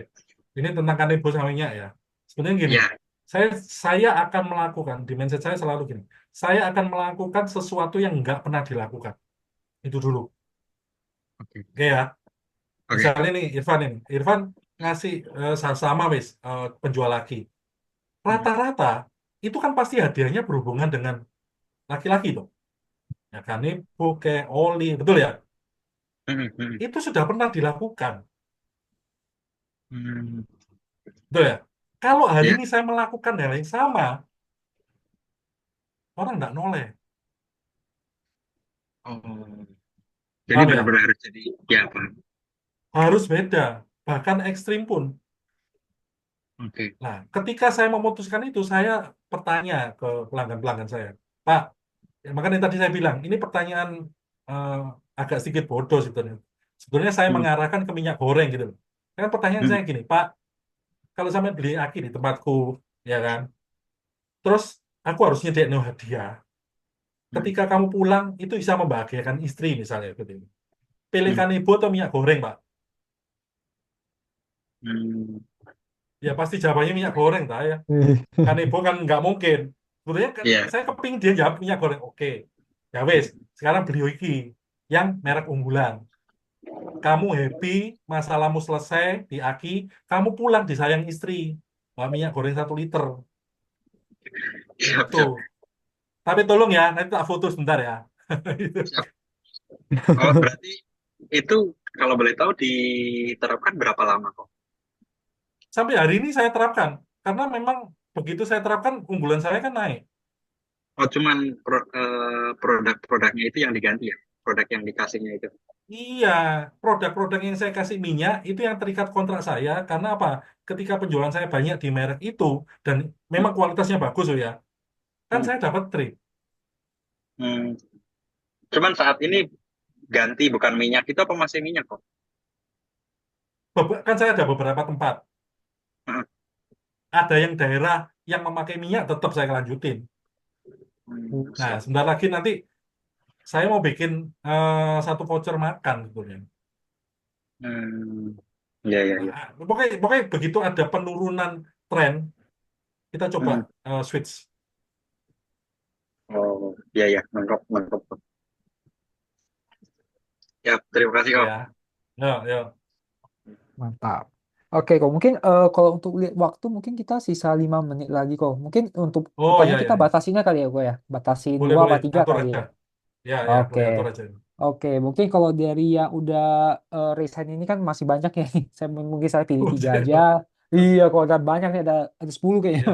Ini tentang kanebo sama minyak ya. Sebenarnya gini, Ya, saya saya akan melakukan, di mindset saya selalu gini. Saya akan melakukan sesuatu yang nggak pernah dilakukan. Itu dulu. oke, Oke ya. oke. Misalnya nih, Irfan ini. Irfan ngasih sama wis penjual lagi. Hmm, Rata-rata itu kan pasti hadiahnya berhubungan dengan laki-laki tuh. Ya kan, ibu kayak oli, betul ya? hmm, hmm, Itu sudah pernah dilakukan, hmm. betul ya? Kalau hari Ya, ini saya melakukan hal yang sama, orang nggak noleh, oh, jadi paham ya? benar-benar harus jadi ya Pak. Harus beda, bahkan ekstrim pun. Oke. Nah, ketika saya memutuskan itu, saya bertanya ke pelanggan-pelanggan saya, Pak, ya makanya tadi saya bilang, ini pertanyaan eh, agak sedikit bodoh sebetulnya. Sebetulnya saya Hmm, mengarahkan ke minyak goreng gitu loh. Kan pertanyaan hmm, saya gini, Pak, kalau sampai beli aki di tempatku, ya kan, terus aku harus nyediain hadiah. hmm, Ketika kamu pulang, itu bisa membahagiakan istri misalnya, gitu. Pilih hmm, kanebo atau minyak goreng, Pak? hmm. Ya pasti jawabannya minyak goreng, tak ya. Kanebo kan nggak mungkin. Sebetulnya kan Ya, saya kepingin dia jawab minyak goreng. Oke, ya wes. Sekarang beli iki yang merek unggulan. Kamu happy, masalahmu selesai di Aki, kamu pulang disayang istri. Bawa minyak goreng 1 liter. siap, Itu. siap, Tapi tolong ya, nanti tak foto sebentar ya. Itu. siap. Oh, berarti itu kalau boleh tahu diterapkan berapa lama kok? Sampai hari ini saya terapkan. Karena memang begitu saya terapkan, unggulan saya kan naik. Oh, cuman produk-produknya itu yang diganti ya? Produk yang dikasihnya itu. Iya, produk-produk yang saya kasih minyak itu yang terikat kontrak saya. Karena apa? Ketika penjualan saya banyak di merek itu, dan Hmm, memang kualitasnya bagus loh ya, kan hmm, saya dapat trip. hmm. Cuman saat ini ganti bukan minyak itu apa masih minyak kok? Kan saya ada beberapa tempat. Heeh. Ada yang daerah yang memakai minyak, tetap saya lanjutin. Nah, Siap. sebentar lagi nanti saya mau bikin satu voucher makan sebetulnya. Hmm. Ya, ya, ya. Nah, pokoknya begitu ada penurunan tren, kita coba Hmm. switch. Oh, ya, ya, mantap, mantap. Ya, terima kasih kok. Ya, ya, ya. Mantap. Oke, kok mungkin kalau untuk lihat waktu mungkin kita sisa 5 menit lagi kok. Mungkin untuk Oh, pertanyaan ya, kita ya, ya. batasinnya kali ya kok ya. Batasin Boleh, dua boleh. apa tiga Atur kali aja. ya. Ya, ya, Oke. boleh atur aja. Oke, mungkin kalau dari yang udah resign ini kan masih banyak ya. Mungkin saya pilih Oh, 3 aja. iya. Iya, kalau udah banyak nih ada 10 kayaknya. Ya,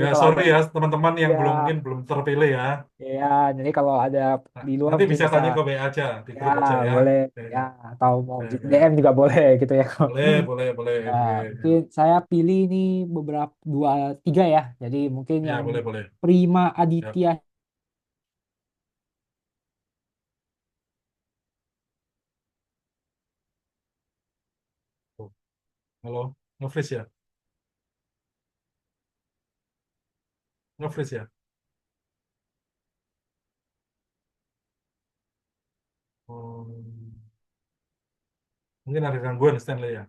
ya Mungkin kalau sorry ada, ya teman-teman yang iya, belum mungkin belum terpilih ya. iya. Jadi kalau ada Nah, di luar nanti mungkin bisa bisa, tanya ke WA aja di ya grup aja ya. boleh, Ya, ya atau mau ya, DM ya. juga boleh gitu ya. Boleh, boleh, boleh, Ya, boleh. Ya, mungkin saya pilih ini beberapa dua tiga ya. Jadi mungkin ya, yang boleh, boleh. Prima Ya. Aditya. Oh, halo, nge-freeze ya? Nge-freeze ya? Oh, mungkin ada gangguan Stanley ya.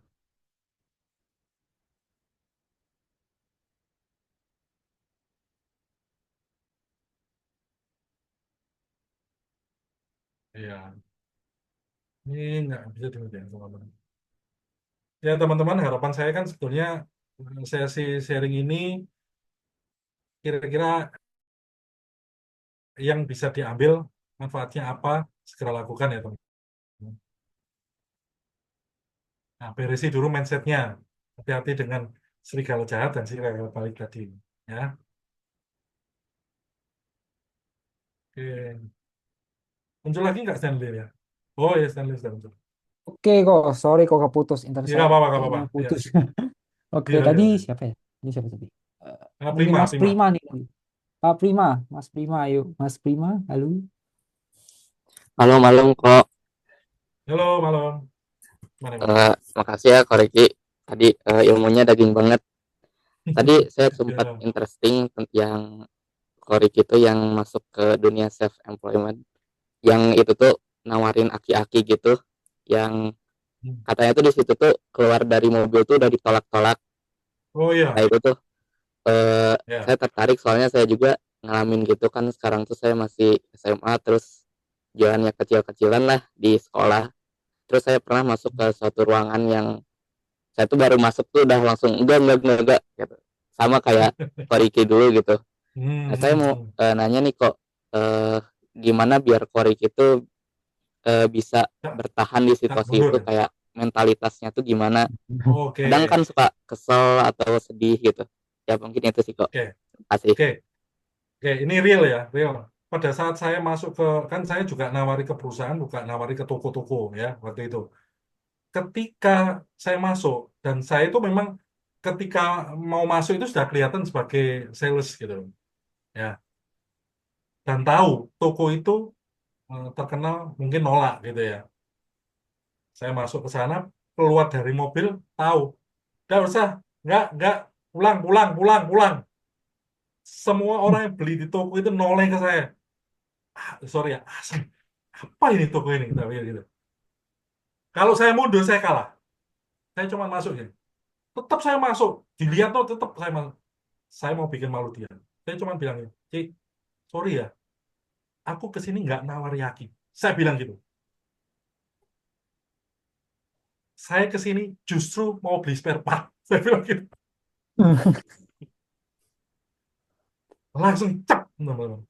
Iya, ini nggak bisa dimintain sama teman. Ya teman-teman, harapan saya kan sebetulnya sesi sharing ini kira-kira yang bisa diambil manfaatnya apa, segera lakukan ya teman. Nah, berisi dulu mindsetnya. Hati-hati dengan serigala jahat dan serigala balik tadi. Ya, oke. Muncul lagi nggak Stanley ya? Oh ya, Stanley sudah muncul. Oke kok, sorry kok keputus internet Ya saya nggak apa-apa, nggak apa-apa. kayaknya Ya, putus. Oke, ya, tadi ya, ya. siapa ya? Ini siapa tadi? Eh, mungkin Prima, Mas Prima. Prima nih. Pak Prima, Mas Prima, ayo. Mas Prima, halo. Halo, malam kok. Halo, malam. Mana, Pak? Makasih ya Kak Riki. Tadi ilmunya daging banget. Tadi saya sempat Ya. interesting yang Kak Riki itu yang masuk ke dunia self employment. Yang itu tuh nawarin aki-aki gitu. Yang katanya tuh di situ tuh keluar dari mobil tuh udah ditolak-tolak. Oh Nah iya, itu tuh ya. saya tertarik soalnya saya juga ngalamin gitu kan. Sekarang tuh saya masih SMA terus jualannya kecil-kecilan lah di sekolah. Terus saya pernah masuk ke suatu ruangan yang saya tuh baru masuk tuh udah langsung enggak gitu. Sama kayak Koriki dulu gitu. Nah, saya mau nanya nih kok gimana biar Koriki itu bisa bertahan di situasi mundur itu, ya. kayak mentalitasnya tuh gimana. Oke, Kadang kan suka kesel atau sedih gitu. Ya mungkin itu sih kok. oke, Terima kasih. oke. Oke, ini real ya, real. Pada saat saya masuk ke, kan saya juga nawari ke perusahaan, bukan nawari ke toko-toko ya, waktu itu. Ketika saya masuk, dan saya itu memang ketika mau masuk itu sudah kelihatan sebagai sales gitu, ya. Dan tahu toko itu terkenal mungkin nolak gitu ya. Saya masuk ke sana, keluar dari mobil, tahu. Nggak usah, nggak, pulang, pulang, pulang, pulang. Semua orang yang beli di toko itu noleh ke saya. Sorry ya, asem. Apa ini toko ini? Tapi gitu. Kalau saya mundur, saya kalah. Saya cuma masuk ya. Tetap saya masuk. Dilihat tuh tetap saya masuk. Saya mau bikin malu dia. Saya cuma bilang, Cik, sorry ya, aku kesini nggak nawari Yaki. Saya bilang gitu. Saya kesini justru mau beli spare part. Saya bilang gitu. Langsung cep, teman-teman.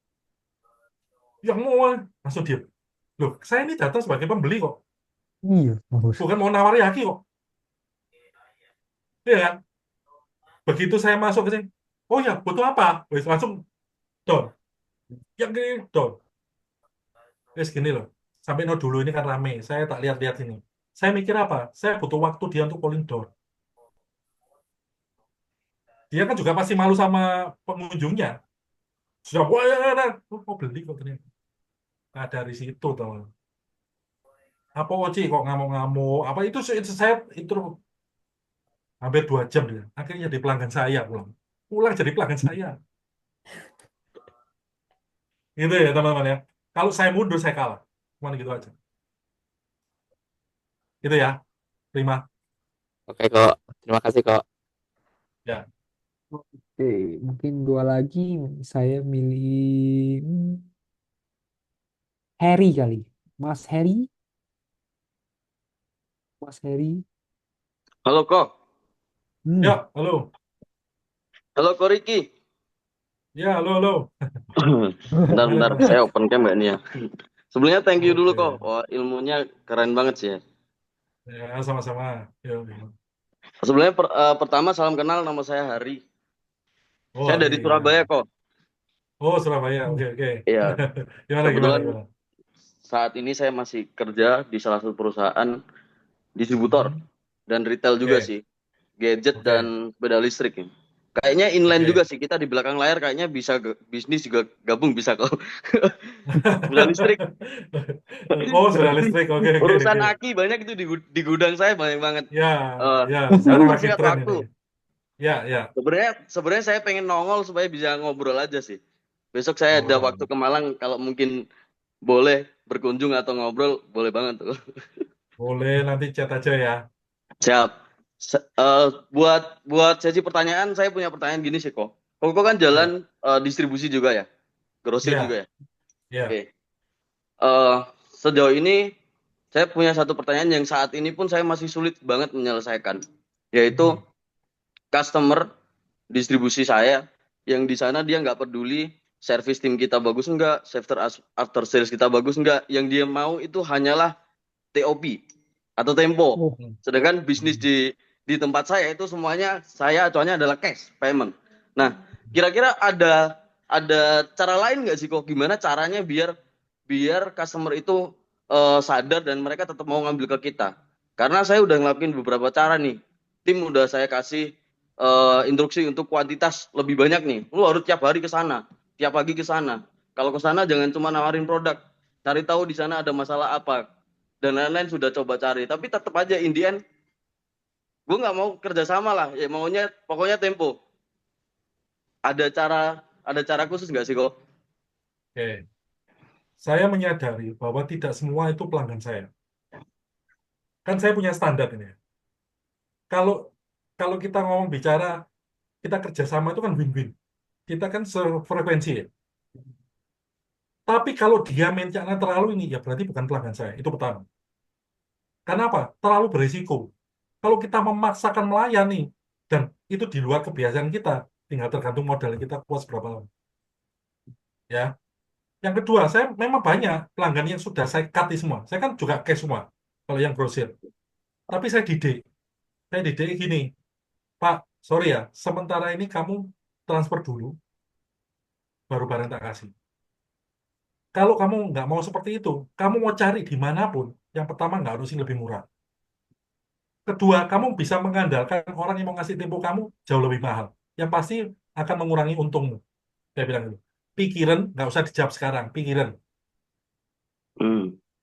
Yang mau langsung diam. Loh, saya ini datang sebagai pembeli kok. Iya, bagus. Bukan mau nawari Yaki kok. Iya kan? Begitu saya masuk ke sini, oh ya, butuh apa? Wes langsung down. Yang gini down. Wes gini loh. Sampai no dulu ini kan rame. Saya tak lihat-lihat ini. Saya mikir apa? Saya butuh waktu dia untuk calling door. Dia kan juga pasti malu sama pengunjungnya. Sudah, wah, ya, ya, ya. Oh, mau beli kok ternyata. Nah, dari situ teman. Apa Oci kok ngamuk-ngamuk? Apa itu saya itu hampir 2 jam dia. Akhirnya jadi pelanggan saya pulang. Pulang jadi pelanggan saya. Gitu ya teman-teman ya. Kalau saya mundur saya kalah. Cuman gitu aja. Gitu ya. Terima. Oke kok. Terima kasih kok. Ya. Oke, mungkin dua lagi saya milih Harry kali. Mas Harry, Mas Harry. Halo kok. Ya, halo. Halo Ko Riki. Ya, halo, halo. Bentar, saya open cam gak nih ya. Sebelumnya thank you dulu Oke. kok. Wah, ilmunya keren banget sih ya. Ya, sama-sama. Ya, ya. Sebelumnya pertama salam kenal, nama saya Hari. Oh, Saya dari Ari, ya. Surabaya kok. Oh, Surabaya. Oke, oke. Iya. Gimana, Kebetulan gimana? saat ini saya masih kerja di salah satu perusahaan distributor dan retail juga Oke. sih. Gadget Oke. dan sepeda listrik. Kayaknya inline Oke. juga sih, kita di belakang layar kayaknya bisa bisnis juga gabung bisa kok. Sepeda listrik. Oh, sepeda listrik. Oke, oke, Urusan oke. aki banyak itu di gudang saya banyak banget. Ya, ya. Saya Sekarang lagi persingkat tren waktu. ini. Ya, ya. Sebenarnya saya pengen nongol supaya bisa ngobrol aja sih. Besok saya ada Oh, waktu ke Malang, kalau mungkin boleh berkunjung atau ngobrol, boleh banget tuh. boleh nanti chat aja ya. Siap. Buat sesi pertanyaan, saya punya pertanyaan gini sih kok. Kok kan jalan distribusi juga ya, grosir Ya, juga ya. ya. Oke. Sejauh ini saya punya satu pertanyaan yang saat ini pun saya masih sulit banget menyelesaikan, yaitu customer distribusi saya yang di sana dia nggak peduli service tim kita bagus enggak, after sales kita bagus enggak, yang dia mau itu hanyalah TOP atau tempo. Oh, Sedangkan bisnis di tempat saya itu semuanya saya acuannya adalah cash payment. Nah, kira-kira ada cara lain nggak sih kok, gimana caranya biar customer itu sadar dan mereka tetap mau ngambil ke kita? Karena saya udah ngelakuin beberapa cara nih. Tim udah saya kasih instruksi untuk kuantitas lebih banyak nih. Lu harus tiap hari ke sana, tiap pagi ke sana. Kalau ke sana jangan cuma nawarin produk, cari tahu di sana ada masalah apa dan lain-lain, sudah coba cari. Tapi tetap aja in the end gue nggak mau kerja sama lah, ya maunya pokoknya tempo. Ada cara khusus nggak sih kok? Oke. Saya menyadari bahwa tidak semua itu pelanggan saya. Kan saya punya standar ini. Kalau kalau kita ngomong bicara kita kerjasama itu kan win-win. Kita kan sefrekuensi ya. Tapi kalau dia mencana terlalu ini, ya berarti bukan pelanggan saya. Itu pertama. Karena apa? Terlalu berisiko. Kalau kita memaksakan melayani, dan itu di luar kebiasaan kita, tinggal tergantung modal kita kuat berapa lama. Ya. Yang kedua, saya memang banyak pelanggan yang sudah saya cut semua. Saya kan juga cash semua, kalau yang grosir. Tapi saya didik. Saya didik gini, Pak, sorry ya, sementara ini kamu transfer dulu, baru barang tak kasih. Kalau kamu nggak mau seperti itu, kamu mau cari dimanapun, yang pertama nggak harus yang lebih murah. Kedua, kamu bisa mengandalkan orang yang mau ngasih tempo kamu jauh lebih mahal. Yang pasti akan mengurangi untungmu. Saya bilang itu. Pikiran, nggak usah dijawab sekarang, pikiran.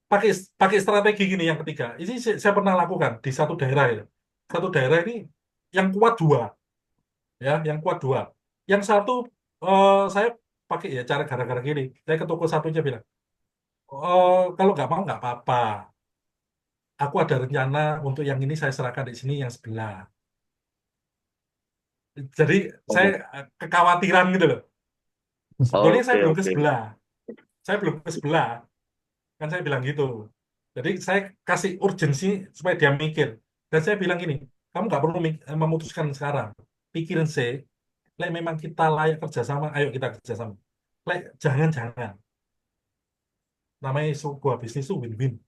Pakai pakai strategi gini yang ketiga. Ini saya pernah lakukan di satu daerah ya. Satu daerah ini yang kuat dua, ya, yang kuat dua. Yang satu saya pakai ya cara gara-gara gini. Saya ke toko satunya bilang, kalau nggak mau nggak apa-apa. Aku ada rencana untuk yang ini saya serahkan di sini yang sebelah. Jadi saya kekhawatiran gitu loh. Sebetulnya saya belum ke sebelah. Saya belum ke sebelah. Kan saya bilang gitu. Jadi saya kasih urgensi supaya dia mikir. Dan saya bilang gini, kamu nggak perlu memutuskan sekarang. Pikirin sih, memang kita layak kerjasama, ayo kita kerjasama. Jangan-jangan. Namanya sebuah bisnis itu win-win.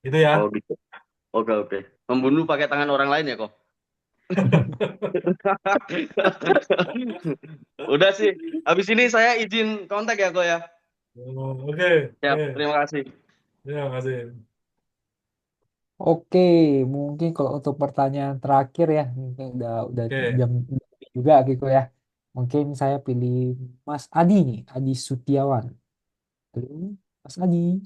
Gitu ya. Oh gitu. Oke. Membunuh pakai tangan orang lain ya kok. Udah sih. Habis ini saya izin kontak ya kok ya. Oke. Ya, terima kasih. Terima kasih. Oke, mungkin kalau untuk pertanyaan terakhir ya, mungkin udah jam juga gitu ya. Mungkin saya pilih Mas Adi nih, Adi Sutiawan. Halo, Mas Adi.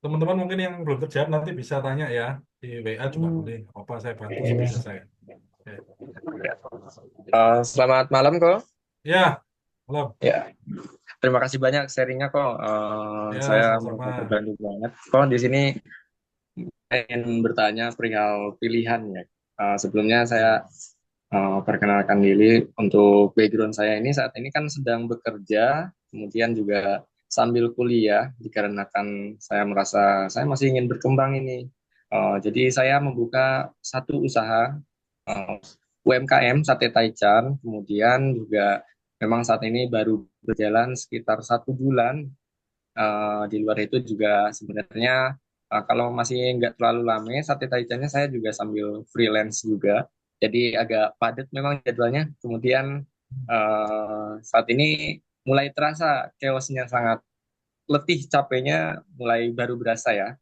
Teman-teman mungkin yang belum terjawab nanti bisa tanya ya di WA juga boleh. Apa saya bantu sebisa saya. Selamat malam kok. Ya, malam. Ya, terima kasih banyak sharingnya kok. Saya merasa terbantu banget. Kok di sini ingin bertanya perihal pilihan ya. Sebelumnya saya perkenalkan diri, untuk background saya ini saat ini kan sedang bekerja, kemudian juga sambil kuliah dikarenakan saya merasa saya masih ingin berkembang ini. Jadi saya membuka satu usaha UMKM Sate Taichan, kemudian juga memang saat ini baru berjalan sekitar 1 bulan. Di luar itu juga sebenarnya kalau masih nggak terlalu lama, Sate Taichannya saya juga sambil freelance juga. Jadi agak padat memang jadwalnya. Kemudian saat ini mulai terasa chaosnya, sangat letih, capeknya mulai baru berasa ya.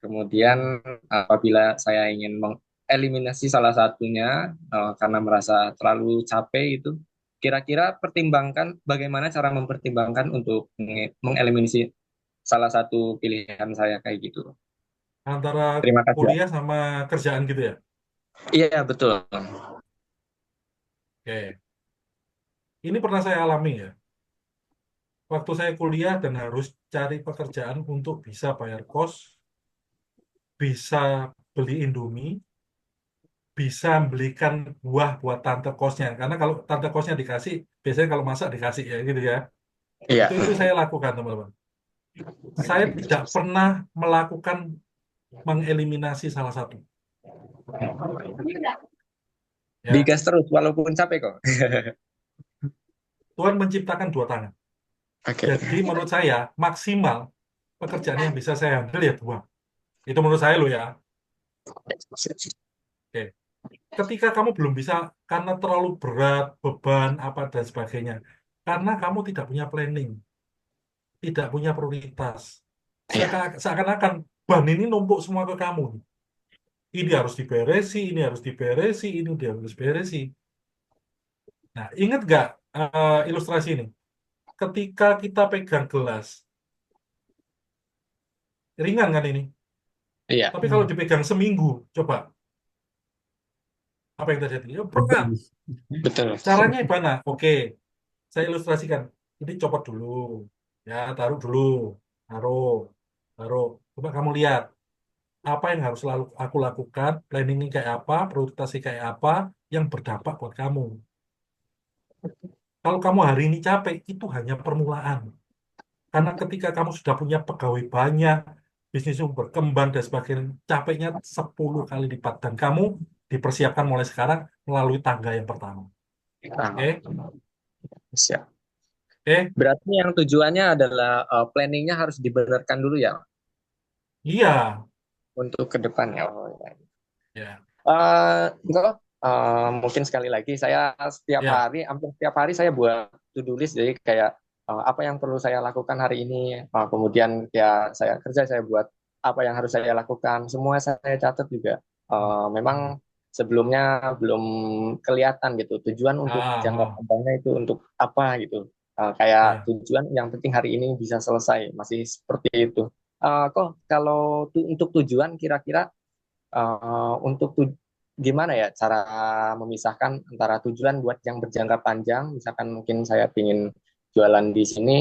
Kemudian apabila saya ingin mengeliminasi salah satunya karena merasa terlalu capek itu, kira-kira pertimbangkan bagaimana cara mempertimbangkan untuk mengeliminasi salah satu pilihan saya kayak gitu. Antara Terima kasih. kuliah sama kerjaan gitu ya? Iya, betul. Oke. Ini pernah saya alami ya. Waktu saya kuliah dan harus cari pekerjaan untuk bisa bayar kos, bisa beli Indomie, bisa belikan buah buat tante kosnya. Karena kalau tante kosnya dikasih, biasanya kalau masak dikasih ya gitu ya. Iya. Itu saya lakukan teman-teman. Saya tidak pernah melakukan mengeliminasi salah satu. Ya, Digas terus walaupun capek kok. Tuhan menciptakan dua tangan. Oke. Jadi menurut saya maksimal pekerjaan yang bisa saya handle ya dua. Itu menurut saya loh ya. Oke. Ketika kamu belum bisa karena terlalu berat, beban, apa dan sebagainya. Karena kamu tidak punya planning, tidak punya prioritas. Seakan-akan ban ini numpuk semua ke kamu. Ini harus diberesi, ini harus diberesi, ini dia harus diberesi. Nah, ingat nggak ilustrasi ini? Ketika kita pegang gelas, ringan kan ini? Iya. Tapi kalau dipegang seminggu, coba apa yang terjadi? Ya, berat. Betul. Caranya gimana? Oke, saya ilustrasikan. Ini copot dulu, ya taruh dulu, taruh, taruh. Coba kamu lihat apa yang harus selalu aku lakukan, planningnya kayak apa, prioritasnya kayak apa, yang berdampak buat kamu. Kalau kamu hari ini capek, itu hanya permulaan. Karena ketika kamu sudah punya pegawai banyak, bisnismu berkembang dan sebagainya, capeknya 10 kali lipat. Dan kamu dipersiapkan mulai sekarang melalui tangga yang pertama. Oke? Siap. Oke? Berarti yang tujuannya adalah planningnya harus dibenarkan dulu ya Iya. untuk ke depannya. Oh, ya. Ya. Enggak, mungkin sekali lagi saya setiap Ya. hari, hampir setiap hari saya buat to-do list, jadi kayak apa yang perlu saya lakukan hari ini, kemudian ya saya kerja saya buat apa yang harus saya lakukan, semua saya catat juga. Memang sebelumnya belum kelihatan gitu tujuan untuk jangka panjangnya itu untuk apa gitu. Kayak tujuan yang penting hari ini bisa selesai, masih seperti itu. Kok kalau untuk tujuan kira-kira untuk gimana ya cara memisahkan antara tujuan buat yang berjangka panjang, misalkan mungkin saya ingin jualan di sini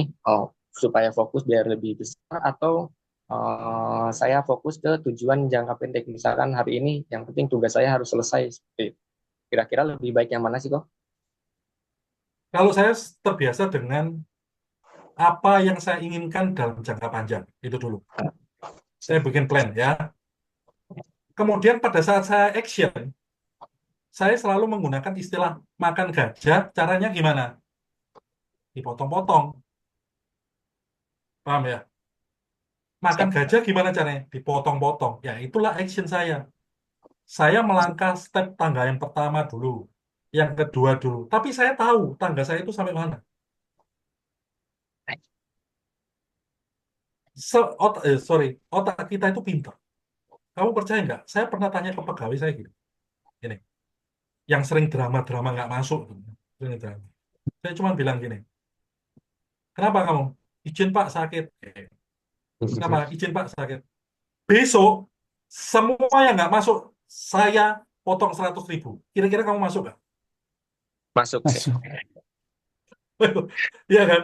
supaya fokus biar lebih besar, atau saya fokus ke tujuan jangka pendek, misalkan hari ini yang penting tugas saya harus selesai, seperti itu. Kira-kira lebih baik yang mana sih kok? Kalau saya terbiasa dengan apa yang saya inginkan dalam jangka panjang, itu dulu. Saya bikin plan ya. Kemudian pada saat saya action, saya selalu menggunakan istilah makan gajah, caranya gimana? Dipotong-potong. Paham ya? Makan gajah gimana caranya? Dipotong-potong. Ya, itulah action saya. Saya melangkah step tangga yang pertama dulu. Yang kedua dulu. Tapi saya tahu tangga saya itu sampai mana. Otak kita itu pintar. Kamu percaya nggak? Saya pernah tanya ke pegawai saya gitu. Ini, yang sering drama-drama nggak masuk. Sering drama. Saya cuma bilang gini, kenapa kamu? Izin Pak sakit. Kenapa? Izin Pak sakit. Besok, semua yang nggak masuk, saya potong 100.000. Kira-kira kamu masuk nggak? Masuk sih. Iya kan?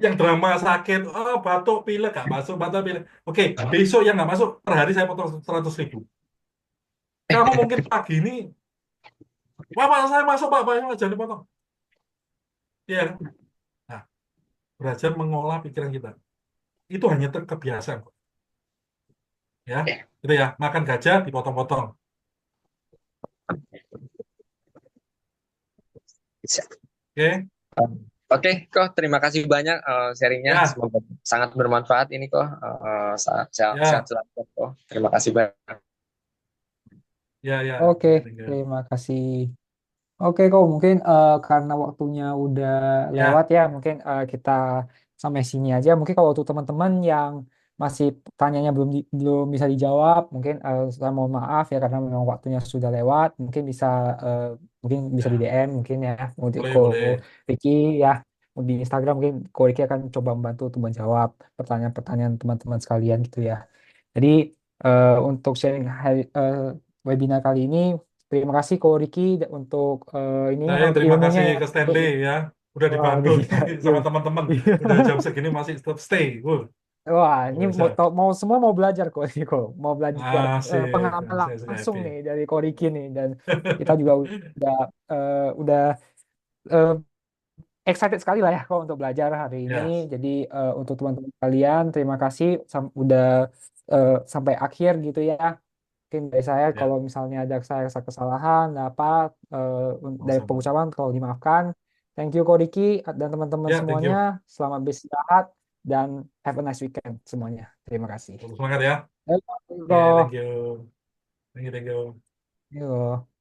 Yang drama sakit, batuk, pilek, nggak masuk, batuk, pilek. Oke, besok yang nggak masuk, per hari saya potong 100.000. Kamu mungkin pagi ini, Pak, saya masuk, Pak, jangan dipotong. Iya kan? Nah, belajar mengolah pikiran kita. Itu hanya kebiasaan kok. Ya, itu ya, makan gajah dipotong-potong. Oke. Oke, kok terima kasih banyak sharingnya. Ya. Semoga sangat bermanfaat ini kok. Sehat selalu kok. Terima kasih banyak. Ya. Oke, terima kasih. Oke, kok mungkin karena waktunya udah lewat ya, mungkin kita sampai sini aja. Mungkin kalau untuk teman-teman yang masih tanyanya belum bisa dijawab, mungkin saya mohon maaf ya karena memang waktunya sudah lewat. Mungkin bisa di DM mungkin ya, untuk Boleh. Ricky ya di Instagram, mungkin Ko Ricky akan coba membantu untuk menjawab pertanyaan-pertanyaan teman-teman sekalian gitu ya. Jadi untuk sharing webinar kali ini, terima kasih Ko Ricky untuk Saya untuk terima ilmunya kasih ya. ke Stanley ya, udah dibantu sama teman-teman. Udah jam segini masih tetap stay. Wah, ini Bisa. semua mau belajar kok, Niko. Mau belajar Asik, pengalaman saya langsung happy. nih dari Ko Ricky nih, dan kita juga udah excited sekali lah ya kok untuk belajar hari ini. Ya, Jadi untuk teman-teman kalian, terima kasih udah sampai akhir gitu ya. Mungkin dari saya ya, kalau misalnya ada saya kesalahan, apa dari sama-sama. pengucapan kalau dimaafkan. Thank you Ko Riki dan teman-teman Ya, thank semuanya. you. Selamat beristirahat dan have a nice weekend semuanya. Terima kasih. Semangat ya. Halo, Oke, Ko. thank you. Thank you, thank you. Yo.